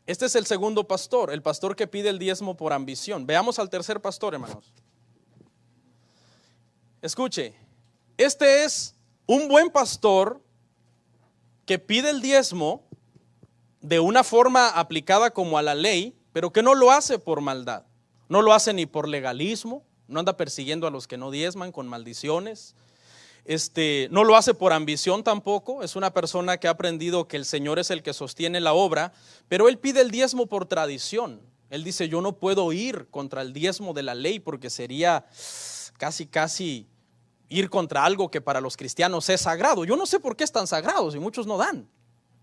Este es el segundo pastor, el pastor que pide el diezmo por ambición. Veamos al tercer pastor, hermanos. Escuche, este es un buen pastor que pide el diezmo de una forma aplicada como a la ley, pero que no lo hace por maldad. No lo hace ni por legalismo, no anda persiguiendo a los que no diezman con maldiciones. No lo hace por ambición tampoco. Es una persona que ha aprendido que el Señor es el que sostiene la obra, pero él pide el diezmo por tradición. Él dice, yo no puedo ir contra el diezmo de la ley porque sería casi ir contra algo que para los cristianos es sagrado. Yo no sé por qué es tan sagrado si muchos no dan.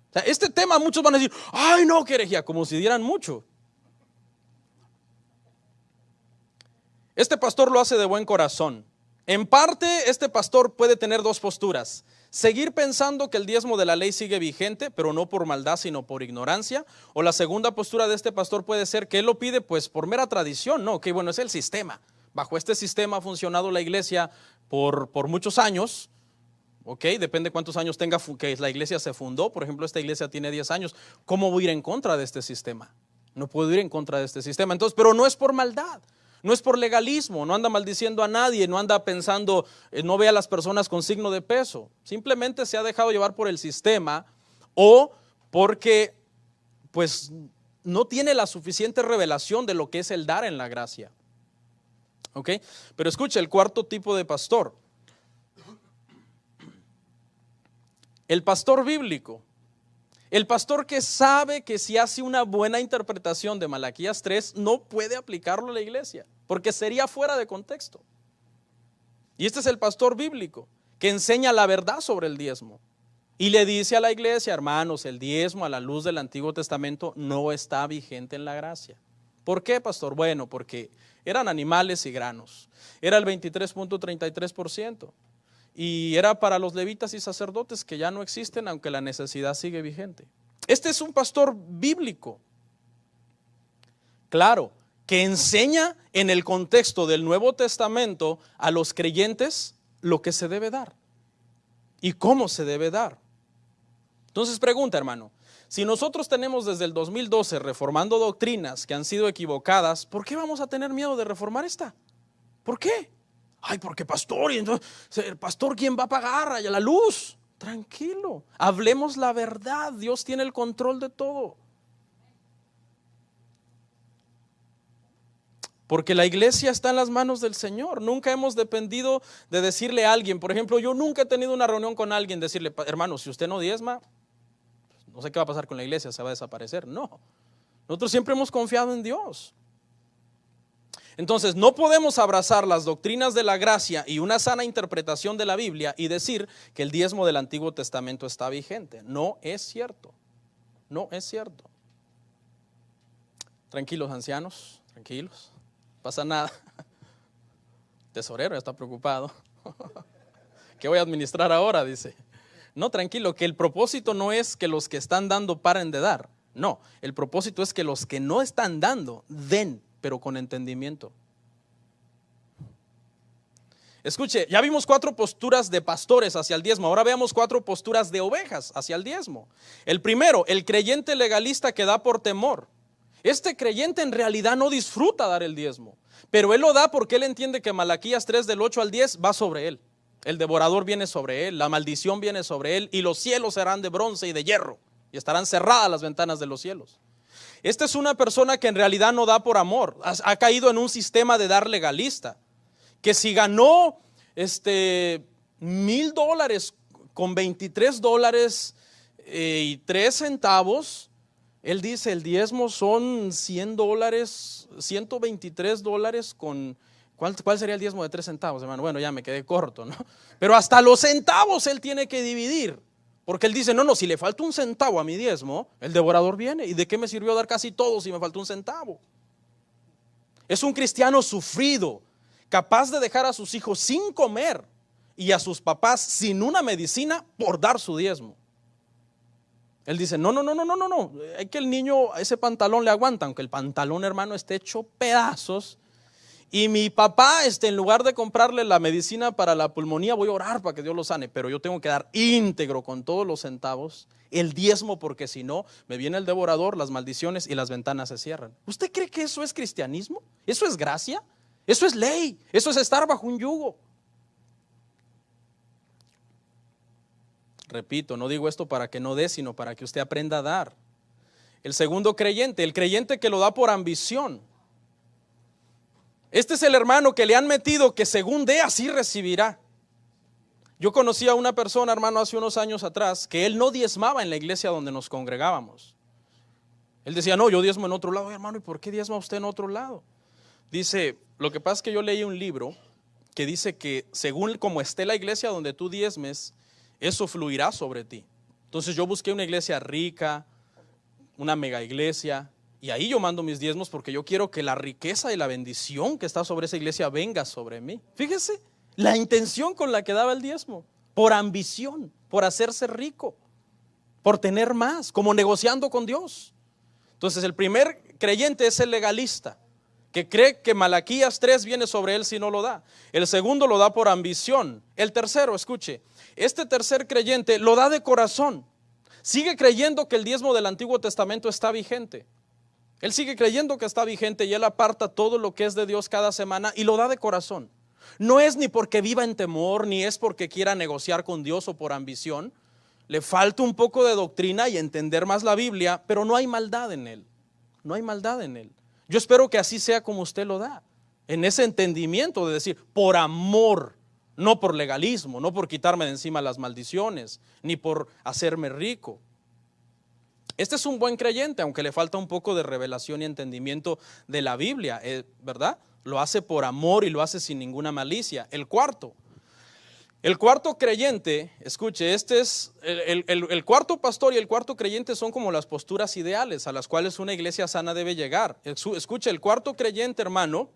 O sea, este tema muchos van a decir, ay no, qué herejía, como si dieran mucho. Este pastor lo hace de buen corazón. En parte, este pastor puede tener dos posturas: seguir pensando que el diezmo de la ley sigue vigente, pero no por maldad, sino por ignorancia. O la segunda postura de este pastor puede ser que él lo pide pues por mera tradición, ¿no? Que bueno, es el sistema. Bajo este sistema ha funcionado la iglesia por muchos años. Ok, depende cuántos años tenga que la iglesia se fundó. Por ejemplo, esta iglesia tiene 10 años. ¿Cómo voy a ir en contra de este sistema? No puedo ir en contra de este sistema. Entonces, pero no es por maldad. No es por legalismo, no anda maldiciendo a nadie, no anda pensando, no ve a las personas con signo de peso. Simplemente se ha dejado llevar por el sistema o porque pues no tiene la suficiente revelación de lo que es el dar en la gracia. ¿Ok? Pero escucha, el cuarto tipo de pastor. El pastor bíblico. El pastor que sabe que si hace una buena interpretación de Malaquías 3, no puede aplicarlo a la iglesia, porque sería fuera de contexto. Y este es el pastor bíblico, que enseña la verdad sobre el diezmo. Y le dice a la iglesia, hermanos, el diezmo a la luz del Antiguo Testamento no está vigente en la gracia. ¿Por qué, pastor? Bueno, porque eran animales y granos. Era el 23.33%. Y era para los levitas y sacerdotes que ya no existen, aunque la necesidad sigue vigente. Este es un pastor bíblico, claro, que enseña en el contexto del Nuevo Testamento a los creyentes lo que se debe dar y cómo se debe dar. Entonces pregunta, hermano, Si nosotros tenemos desde el 2012 reformando doctrinas que han sido equivocadas, ¿por qué vamos a tener miedo de reformar esta? ¿Por qué? Ay, porque pastor, y entonces, el pastor, ¿quién va a pagar a la luz? Tranquilo, hablemos la verdad, Dios tiene el control de todo. Porque la iglesia está en las manos del Señor. Nunca hemos dependido de decirle a alguien, por ejemplo, yo nunca he tenido una reunión con alguien, decirle, hermano, si usted no diezma, no sé qué va a pasar con la iglesia, se va a desaparecer. No, nosotros siempre hemos confiado en Dios. Entonces no podemos abrazar las doctrinas de la gracia y una sana interpretación de la Biblia y decir que el diezmo del Antiguo Testamento está vigente. No es cierto, no es cierto. Tranquilos ancianos, tranquilos, no pasa nada. Tesorero ya está preocupado. ¿Qué voy a administrar ahora? Dice. No, tranquilo, que el propósito no es que los que están dando paren de dar. No, el propósito es que los que no están dando, den, pero con entendimiento. Escuche, ya vimos 4 posturas de pastores hacia el diezmo. Ahora veamos 4 posturas de ovejas hacia el diezmo. El primero, el creyente legalista que da por temor. Este creyente en realidad no disfruta dar el diezmo, pero él lo da porque él entiende que Malaquías 3 del 8 al 10 va sobre él. El devorador viene sobre él, la maldición viene sobre él y los cielos serán de bronce y de hierro y estarán cerradas las ventanas de los cielos. Esta es una persona que en realidad no da por amor, ha caído en un sistema de dar legalista, que si ganó $1,000 con $23 y 3 centavos, él dice el diezmo son $100, $123 con... ¿Cuál sería el diezmo de 3 centavos, hermano? Bueno, ya me quedé corto, ¿no? Pero hasta los centavos él tiene que dividir. Porque él dice, no, si le falta un centavo a mi diezmo, el devorador viene. ¿Y de qué me sirvió dar casi todo si me faltó un centavo? Es un cristiano sufrido, capaz de dejar a sus hijos sin comer y a sus papás sin una medicina por dar su diezmo. Él dice, no, hay que el niño, ese pantalón le aguanta, aunque el pantalón, hermano, esté hecho pedazos. Y mi papá, en lugar de comprarle la medicina para la pulmonía, voy a orar para que Dios lo sane, pero yo tengo que dar íntegro con todos los centavos el diezmo, porque si no, me viene el devorador, las maldiciones y las ventanas se cierran. ¿Usted cree que eso es cristianismo? ¿Eso es gracia? ¿Eso es ley? ¿Eso es estar bajo un yugo? Repito, no digo esto para que no dé, sino para que usted aprenda a dar. El segundo creyente, el creyente que lo da por ambición. Este es el hermano que le han metido que según dé así recibirá. Yo conocí a una persona, hermano, hace unos años atrás, que él no diezmaba en la iglesia donde nos congregábamos. Él decía, no, yo diezmo en otro lado. Hermano, ¿y por qué diezma usted en otro lado? Dice, lo que pasa es que yo leí un libro que dice que según como esté la iglesia donde tú diezmes, eso fluirá sobre ti. Entonces yo busqué una iglesia rica, una mega iglesia, y ahí yo mando mis diezmos porque yo quiero que la riqueza y la bendición que está sobre esa iglesia venga sobre mí. Fíjese, la intención con la que daba el diezmo, por ambición, por hacerse rico, por tener más, como negociando con Dios. Entonces el primer creyente es el legalista, que cree que Malaquías 3 viene sobre él si no lo da. El segundo lo da por ambición. El tercero, escuche, este tercer creyente lo da de corazón. Sigue creyendo que el diezmo del Antiguo Testamento está vigente. Él sigue creyendo que está vigente y él aparta todo lo que es de Dios cada semana y lo da de corazón. No es ni porque viva en temor, ni es porque quiera negociar con Dios o por ambición. Le falta un poco de doctrina y entender más la Biblia, pero no hay maldad en él. No hay maldad en él. Yo espero que así sea como usted lo da, en ese entendimiento de decir, por amor, no por legalismo, no por quitarme de encima las maldiciones, ni por hacerme rico. Este es un buen creyente, aunque le falta un poco de revelación y entendimiento de la Biblia, ¿verdad? Lo hace por amor y lo hace sin ninguna malicia. El cuarto creyente, escuche, este es el cuarto pastor y el cuarto creyente son como las posturas ideales a las cuales una iglesia sana debe llegar. Escuche, el cuarto creyente, hermano,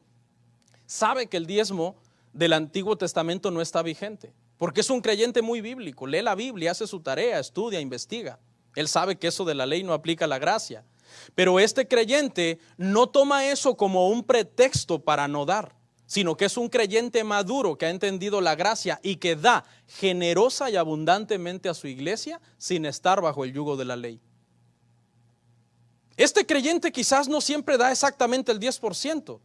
sabe que el diezmo del Antiguo Testamento no está vigente, porque es un creyente muy bíblico, lee la Biblia, hace su tarea, estudia, investiga. Él sabe que eso de la ley no aplica a la gracia, pero este creyente no toma eso como un pretexto para no dar, sino que es un creyente maduro que ha entendido la gracia y que da generosa y abundantemente a su iglesia sin estar bajo el yugo de la ley. Este creyente quizás no siempre da exactamente el 10%.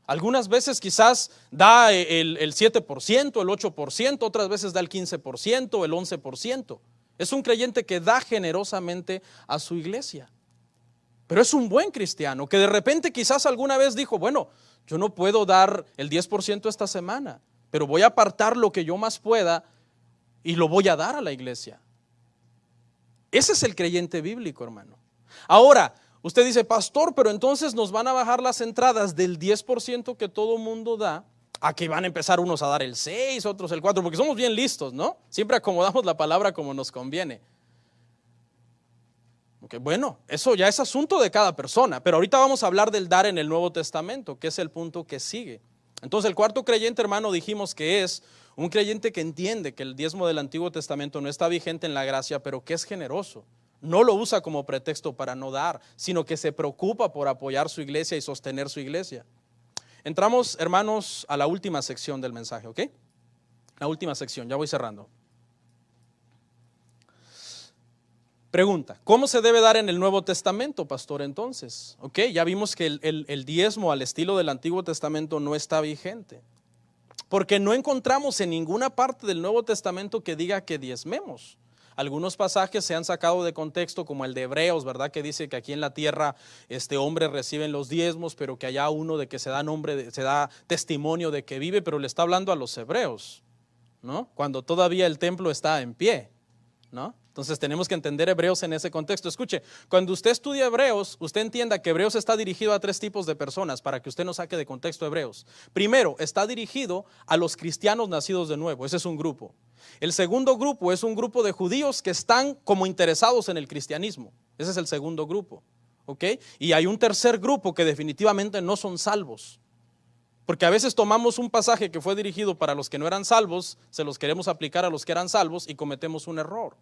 Algunas veces quizás da el 7%, el 8%, otras veces da el 15%, el 11%. Es un creyente que da generosamente a su iglesia. Pero es un buen cristiano que de repente quizás alguna vez dijo, bueno, yo no puedo dar el 10% esta semana, pero voy a apartar lo que yo más pueda y lo voy a dar a la iglesia. Ese es el creyente bíblico, hermano. Ahora, usted dice, pastor, pero entonces nos van a bajar las entradas del 10% que todo mundo da, a que van a empezar unos a dar el 6, otros el 4, porque somos bien listos, ¿no? Siempre acomodamos la palabra como nos conviene. Okay, bueno, eso ya es asunto de cada persona, pero ahorita vamos a hablar del dar en el Nuevo Testamento, que es el punto que sigue. Entonces el cuarto creyente, hermano, dijimos que es un creyente que entiende que el diezmo del Antiguo Testamento no está vigente en la gracia, pero que es generoso. No lo usa como pretexto para no dar, sino que se preocupa por apoyar su iglesia y sostener su iglesia. Entramos, hermanos, a la última sección del mensaje, ¿ok? La última sección, ya voy cerrando. Pregunta, ¿cómo se debe dar en el Nuevo Testamento, pastor, entonces? Ok, ya vimos que el diezmo al estilo del Antiguo Testamento no está vigente. Porque no encontramos en ninguna parte del Nuevo Testamento que diga que diezmemos. Algunos pasajes se han sacado de contexto, como el de Hebreos, ¿verdad? Que dice que aquí en la tierra hombres reciben los diezmos, pero que allá uno de que se da testimonio de que vive, pero le está hablando a los hebreos, ¿no? Cuando todavía el templo está en pie, ¿no? Entonces tenemos que entender Hebreos en ese contexto. Escuche, cuando usted estudia Hebreos, usted entienda que Hebreos está dirigido a tres tipos de personas, para que usted no saque de contexto Hebreos. Primero, está dirigido a los cristianos nacidos de nuevo, ese es un grupo. El segundo grupo es un grupo de judíos que están como interesados en el cristianismo, ese es el segundo grupo, ¿ok? Y hay un tercer grupo que definitivamente no son salvos. Porque a veces tomamos un pasaje que fue dirigido para los que no eran salvos, se los queremos aplicar a los que eran salvos y cometemos un error.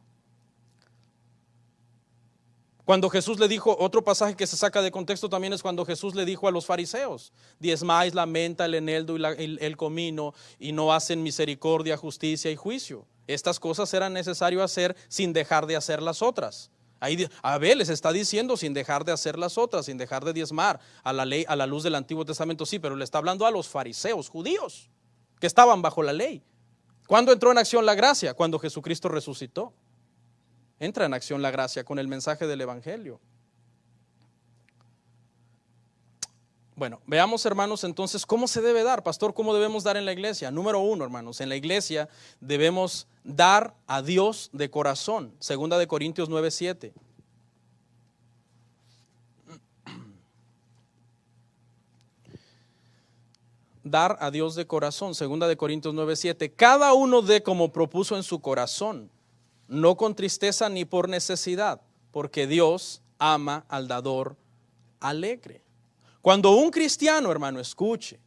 Cuando Jesús le dijo, otro pasaje que se saca de contexto también es cuando Jesús le dijo a los fariseos, diezmáis la menta, el eneldo y el comino, y no hacen misericordia, justicia y juicio. Estas cosas eran necesario hacer sin dejar de hacer las otras. Ahí Abel les está diciendo sin dejar de hacer las otras, sin dejar de diezmar a la ley, a la luz del Antiguo Testamento, sí, pero le está hablando a los fariseos judíos que estaban bajo la ley. ¿Cuándo entró en acción la gracia? Cuando Jesucristo resucitó. Entra en acción la gracia con el mensaje del Evangelio. Bueno, veamos, hermanos, entonces, ¿cómo se debe dar? Pastor, ¿cómo debemos dar en la iglesia? Número uno, hermanos, en la iglesia debemos dar a Dios de corazón. Segunda de Corintios 9:7. Dar a Dios de corazón. Segunda de Corintios 9:7. Cada uno dé como propuso en su corazón, no con tristeza ni por necesidad, porque Dios ama al dador alegre. Cuando un cristiano, hermano, escuche,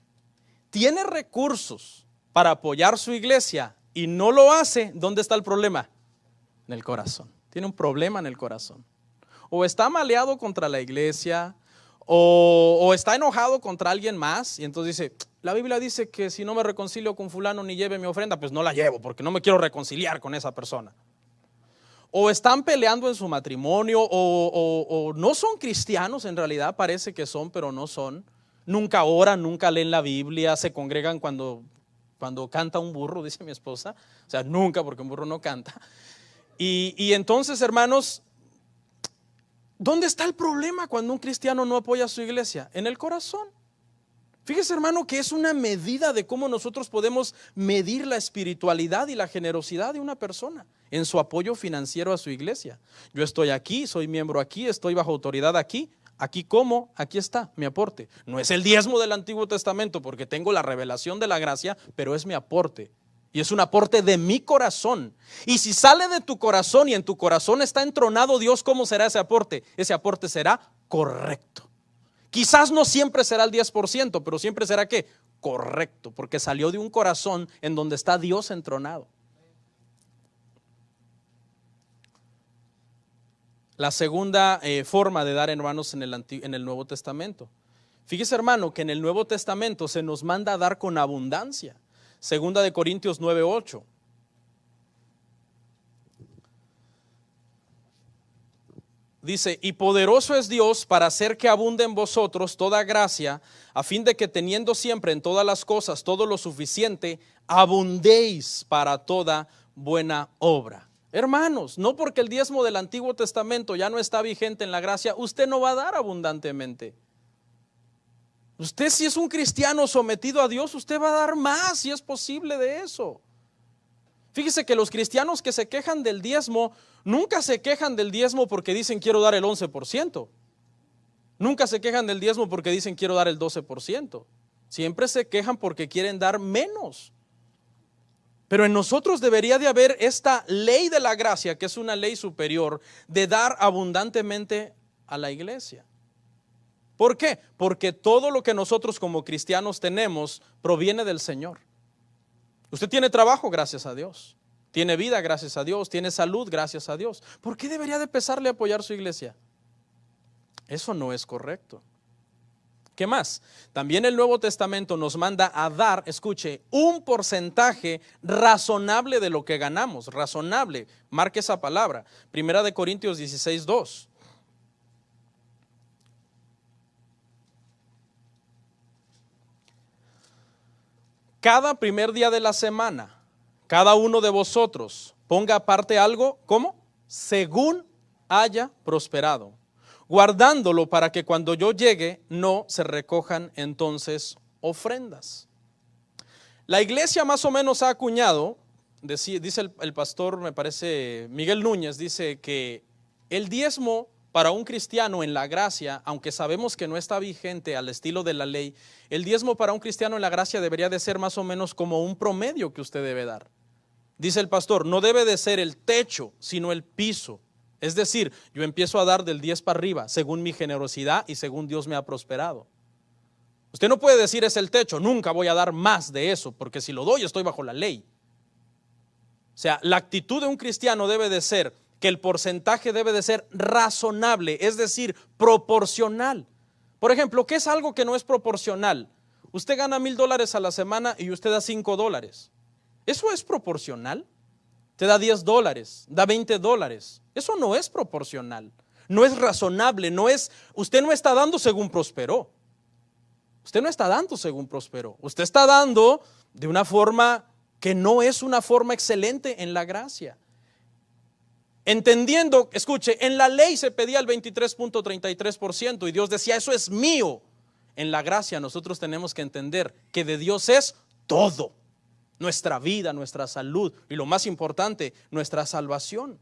tiene recursos para apoyar su iglesia y no lo hace, ¿dónde está el problema? En el corazón. Tiene un problema en el corazón. O está maleado contra la iglesia, o está enojado contra alguien más, y entonces dice, la Biblia dice que si no me reconcilio con fulano ni lleve mi ofrenda, pues no la llevo, porque no me quiero reconciliar con esa persona. O están peleando en su matrimonio, o no son cristianos, en realidad parece que son, pero no son. Nunca oran, nunca leen la Biblia, se congregan cuando canta un burro, dice mi esposa. O sea, nunca, porque un burro no canta. Y entonces, hermanos, ¿dónde está el problema cuando un cristiano no apoya a su iglesia? En el corazón. Fíjese, hermano, que es una medida de cómo nosotros podemos medir la espiritualidad y la generosidad de una persona en su apoyo financiero a su iglesia. Yo estoy aquí, soy miembro aquí, estoy bajo autoridad aquí. Aquí como, aquí está mi aporte. No es el diezmo del Antiguo Testamento porque tengo la revelación de la gracia, pero es mi aporte. Y es un aporte de mi corazón. Y si sale de tu corazón y en tu corazón está entronado Dios, ¿cómo será ese aporte? Ese aporte será correcto. Quizás no siempre será el 10%, pero siempre será ¿qué? Correcto, porque salió de un corazón en donde está Dios entronado. La segunda forma de dar, hermanos, en el Nuevo Testamento. Fíjese, hermano, que en el Nuevo Testamento se nos manda a dar con abundancia. Segunda de Corintios 9:8. dice, y poderoso es Dios para hacer que abunde en vosotros toda gracia, a fin de que teniendo siempre en todas las cosas todo lo suficiente, abundéis para toda buena obra. Hermanos, no porque el diezmo del Antiguo Testamento ya no está vigente en la gracia, usted no va a dar abundantemente. Usted, si es un cristiano sometido a Dios, usted va a dar más si es posible de eso. Fíjese que los cristianos que se quejan del diezmo, nunca se quejan del diezmo porque dicen quiero dar el 11%. Nunca se quejan del diezmo porque dicen quiero dar el 12%. Siempre se quejan porque quieren dar menos. Pero en nosotros debería de haber esta ley de la gracia, que es una ley superior, de dar abundantemente a la iglesia. ¿Por qué? Porque todo lo que nosotros como cristianos tenemos proviene del Señor. Usted tiene trabajo, gracias a Dios. Tiene vida, gracias a Dios. Tiene salud, gracias a Dios. ¿Por qué debería de pesarle apoyar su iglesia? Eso no es correcto. ¿Qué más? También el Nuevo Testamento nos manda a dar, escuche, un porcentaje razonable de lo que ganamos. Razonable, marque esa palabra. Primera de Corintios 16:2. Cada primer día de la semana, cada uno de vosotros ponga aparte algo, ¿cómo? Según haya prosperado, guardándolo para que cuando yo llegue no se recojan entonces ofrendas. La iglesia más o menos ha acuñado, dice el pastor, me parece Miguel Núñez, dice que el diezmo para un cristiano en la gracia, aunque sabemos que no está vigente al estilo de la ley, el diezmo para un cristiano en la gracia debería de ser más o menos como un promedio que usted debe dar. Dice el pastor, no debe de ser el techo, sino el piso. Es decir, yo empiezo a dar del 10 para arriba, según mi generosidad y según Dios me ha prosperado. Usted no puede decir es el techo, nunca voy a dar más de eso, porque si lo doy estoy bajo la ley. O sea, la actitud de un cristiano debe de ser que el porcentaje debe de ser razonable, es decir, proporcional. Por ejemplo, ¿qué es algo que no es proporcional? Usted gana $1,000 a la semana y usted da $5. ¿Eso es proporcional? Te da $10, da $20. Eso no es proporcional, no es razonable, usted no está dando según prosperó. Usted no está dando según prosperó. Usted está dando de una forma que no es una forma excelente en la gracia. Entendiendo, escuche, en la ley se pedía el 23.33% y Dios decía, eso es mío. En la gracia nosotros tenemos que entender que de Dios es todo. Nuestra vida, nuestra salud y lo más importante, nuestra salvación.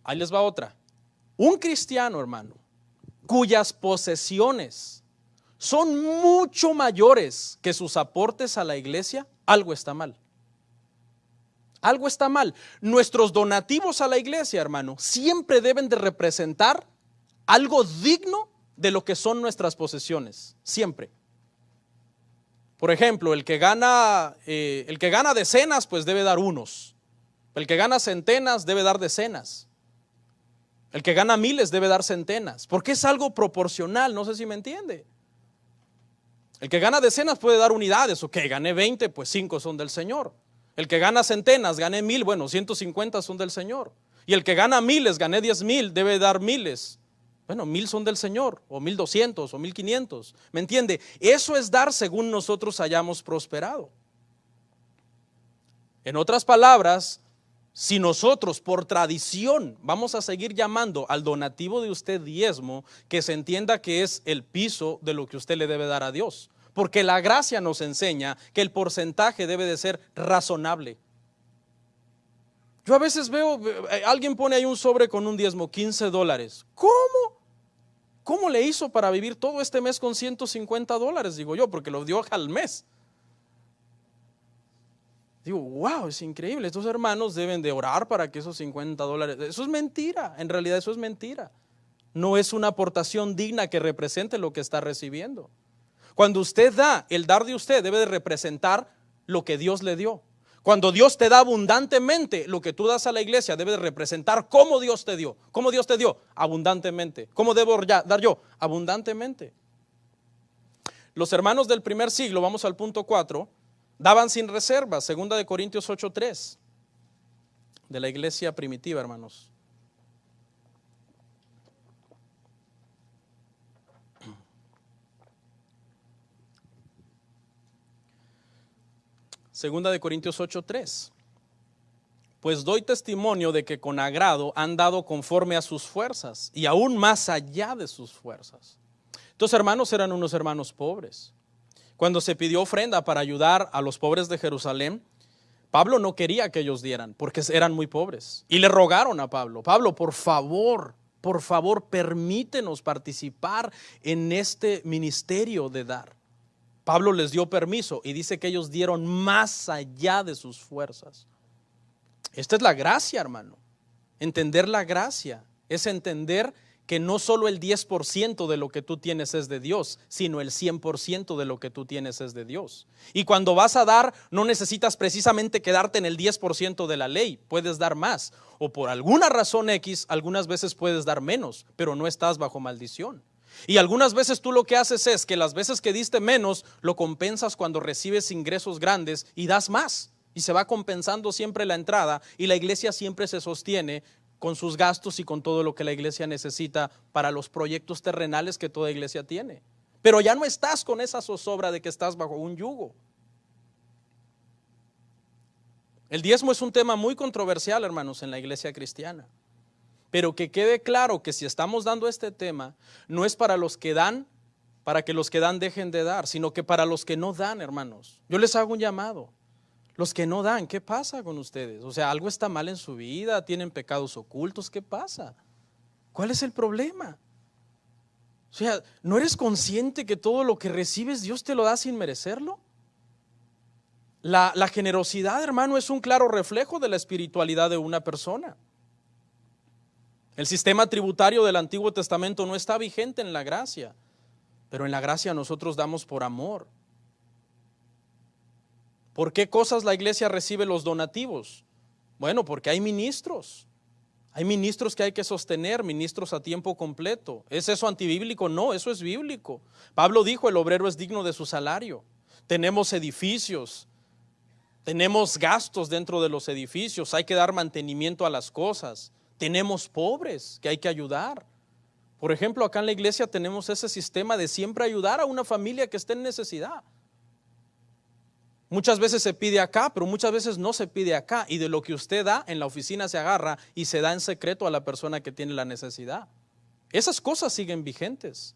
Ahí les va otra. Un cristiano, hermano, cuyas posesiones son mucho mayores que sus aportes a la iglesia, algo está mal. Algo está mal. Nuestros donativos a la iglesia, hermano, siempre deben de representar algo digno de lo que son nuestras posesiones. Siempre. Por ejemplo, el que gana decenas, pues debe dar unos. El que gana centenas debe dar decenas. El que gana miles debe dar centenas. Porque es algo proporcional, no sé si me entiende. El que gana decenas puede dar unidades. Ok, gané 20, pues 5 son del Señor. El que gana centenas, gané 1,000, bueno, 150 son del Señor. Y el que gana miles, gané 10,000, debe dar miles. Bueno, 1,000 son del Señor, o 1,200, o 1,500. ¿Me entiende? Eso es dar según nosotros hayamos prosperado. En otras palabras, si nosotros por tradición vamos a seguir llamando al donativo de usted diezmo, que se entienda que es el piso de lo que usted le debe dar a Dios. Porque la gracia nos enseña que el porcentaje debe de ser razonable. Yo a veces veo, alguien pone ahí un sobre con un diezmo, $15. ¿Cómo? ¿Cómo le hizo para vivir todo este mes con $150? Digo yo, porque lo dio al mes. Digo, wow, es increíble. Estos hermanos deben de orar para que esos $50, eso es mentira, en realidad eso es mentira. No es una aportación digna que represente lo que está recibiendo. Cuando usted da, el dar de usted debe de representar lo que Dios le dio. Cuando Dios te da abundantemente, lo que tú das a la iglesia debe de representar cómo Dios te dio. ¿Cómo Dios te dio? Abundantemente. ¿Cómo debo dar yo? Abundantemente. Los hermanos del primer siglo, vamos al punto 4, daban sin reservas, 2 Corintios 8:3, de la iglesia primitiva, hermanos. Segunda de Corintios 8:3. Pues doy testimonio de que con agrado han dado conforme a sus fuerzas y aún más allá de sus fuerzas. Estos hermanos eran unos hermanos pobres. Cuando se pidió ofrenda para ayudar a los pobres de Jerusalén, Pablo no quería que ellos dieran porque eran muy pobres. Y le rogaron a Pablo, Pablo, por favor, permítenos participar en este ministerio de dar. Pablo les dio permiso y dice que ellos dieron más allá de sus fuerzas. Esta es la gracia, hermano. Entender la gracia es entender que no solo el 10% de lo que tú tienes es de Dios, sino el 100% de lo que tú tienes es de Dios. Y cuando vas a dar, no necesitas precisamente quedarte en el 10% de la ley, puedes dar más. O por alguna razón X, algunas veces puedes dar menos, pero no estás bajo maldición. Y algunas veces tú lo que haces es que las veces que diste menos, lo compensas cuando recibes ingresos grandes y das más. Y se va compensando siempre la entrada y la iglesia siempre se sostiene con sus gastos y con todo lo que la iglesia necesita para los proyectos terrenales que toda iglesia tiene. Pero ya no estás con esa zozobra de que estás bajo un yugo. El diezmo es un tema muy controversial, hermanos, en la iglesia cristiana. Pero que quede claro que si estamos dando este tema, no es para los que dan, para que los que dan dejen de dar, sino que para los que no dan, hermanos. Yo les hago un llamado. Los que no dan, ¿qué pasa con ustedes? O sea, algo está mal en su vida, tienen pecados ocultos, ¿qué pasa? ¿Cuál es el problema? O sea, ¿no eres consciente que todo lo que recibes Dios te lo da sin merecerlo? La generosidad, hermano, es un claro reflejo de la espiritualidad de una persona. El sistema tributario del Antiguo Testamento no está vigente en la gracia, pero en la gracia nosotros damos por amor. ¿Por qué cosas la iglesia recibe los donativos? Bueno, porque hay ministros que hay que sostener, ministros a tiempo completo. ¿Es eso antibíblico? No, eso es bíblico. Pablo dijo, el obrero es digno de su salario. Tenemos edificios, tenemos gastos dentro de los edificios, hay que dar mantenimiento a las cosas. Tenemos pobres que hay que ayudar. Por ejemplo, acá en la iglesia tenemos ese sistema de siempre ayudar a una familia que esté en necesidad. Muchas veces se pide acá, pero muchas veces no se pide acá. Y de lo que usted da, en la oficina se agarra y se da en secreto a la persona que tiene la necesidad. Esas cosas siguen vigentes.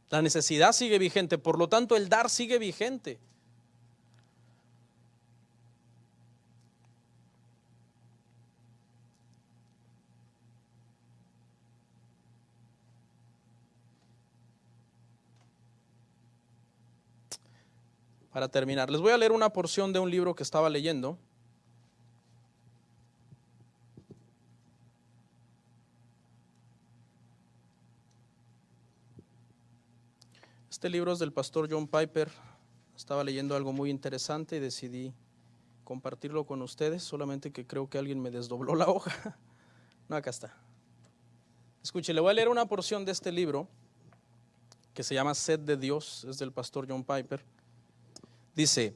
La necesidad sigue vigente, por lo tanto el dar sigue vigente. Para terminar, les voy a leer una porción de un libro que estaba leyendo. Este libro es del pastor John Piper. Estaba leyendo algo muy interesante y decidí compartirlo con ustedes, solamente que creo que alguien me desdobló la hoja. No, acá está. Escuche, le voy a leer una porción de este libro que se llama Sed de Dios, es del pastor John Piper. Dice,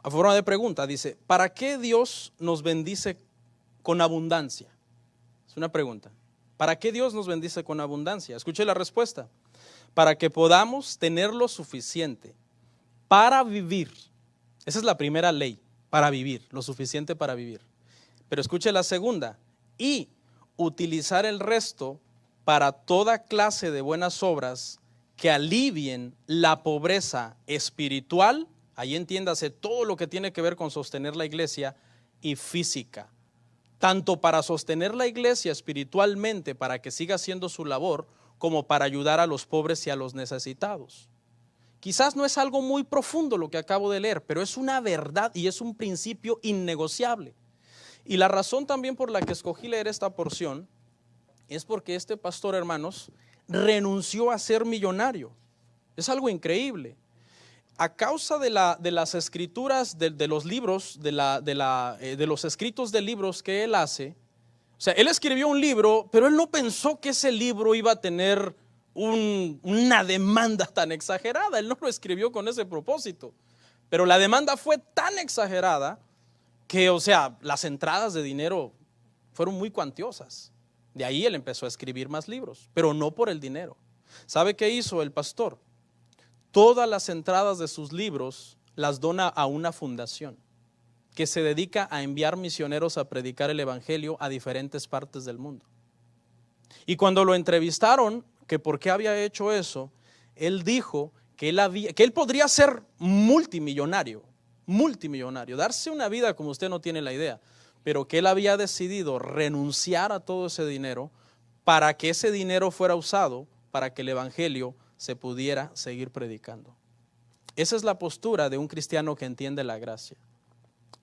a forma de pregunta, dice, ¿para qué Dios nos bendice con abundancia? Es una pregunta. ¿Para qué Dios nos bendice con abundancia? Escuche la respuesta. Para que podamos tener lo suficiente para vivir. Esa es la primera ley, para vivir, lo suficiente para vivir. Pero escuche la segunda. Y utilizar el resto para toda clase de buenas obras que alivien la pobreza espiritual, ahí entiéndase todo lo que tiene que ver con sostener la iglesia, y física, tanto para sostener la iglesia espiritualmente para que siga haciendo su labor, como para ayudar a los pobres y a los necesitados. Quizás no es algo muy profundo lo que acabo de leer, pero es una verdad y es un principio innegociable. Y la razón también por la que escogí leer esta porción es porque este pastor, hermanos, renunció a ser millonario. Es algo increíble. A causa de las escrituras de los libros, de los escritos de libros que él hace, o sea, él escribió un libro, pero él no pensó que ese libro iba a tener una demanda tan exagerada. Él no lo escribió con ese propósito. Pero la demanda fue tan exagerada que, o sea, las entradas de dinero fueron muy cuantiosas. De ahí él empezó a escribir más libros, pero no por el dinero. ¿Sabe qué hizo el pastor? Todas las entradas de sus libros las dona a una fundación que se dedica a enviar misioneros a predicar el evangelio a diferentes partes del mundo. Y cuando lo entrevistaron, que por qué había hecho eso, él dijo que él podría ser multimillonario, darse una vida como usted no tiene la idea, pero que él había decidido renunciar a todo ese dinero para que ese dinero fuera usado para que el evangelio se pudiera seguir predicando. Esa es la postura de un cristiano que entiende la gracia.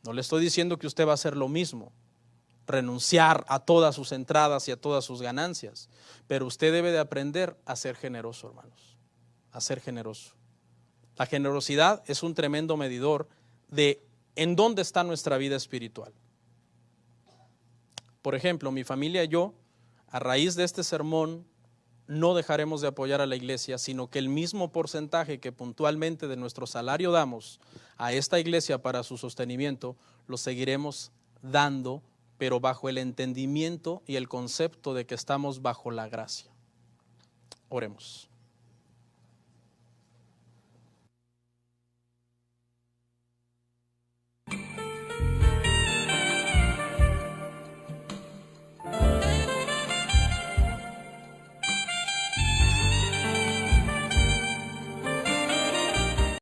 No le estoy diciendo que usted va a hacer lo mismo, renunciar a todas sus entradas y a todas sus ganancias, pero usted debe de aprender a ser generoso, hermanos, a ser generoso. La generosidad es un tremendo medidor de en dónde está nuestra vida espiritual. Por ejemplo, mi familia y yo, a raíz de este sermón, no dejaremos de apoyar a la iglesia, sino que el mismo porcentaje que puntualmente de nuestro salario damos a esta iglesia para su sostenimiento, lo seguiremos dando, pero bajo el entendimiento y el concepto de que estamos bajo la gracia. Oremos.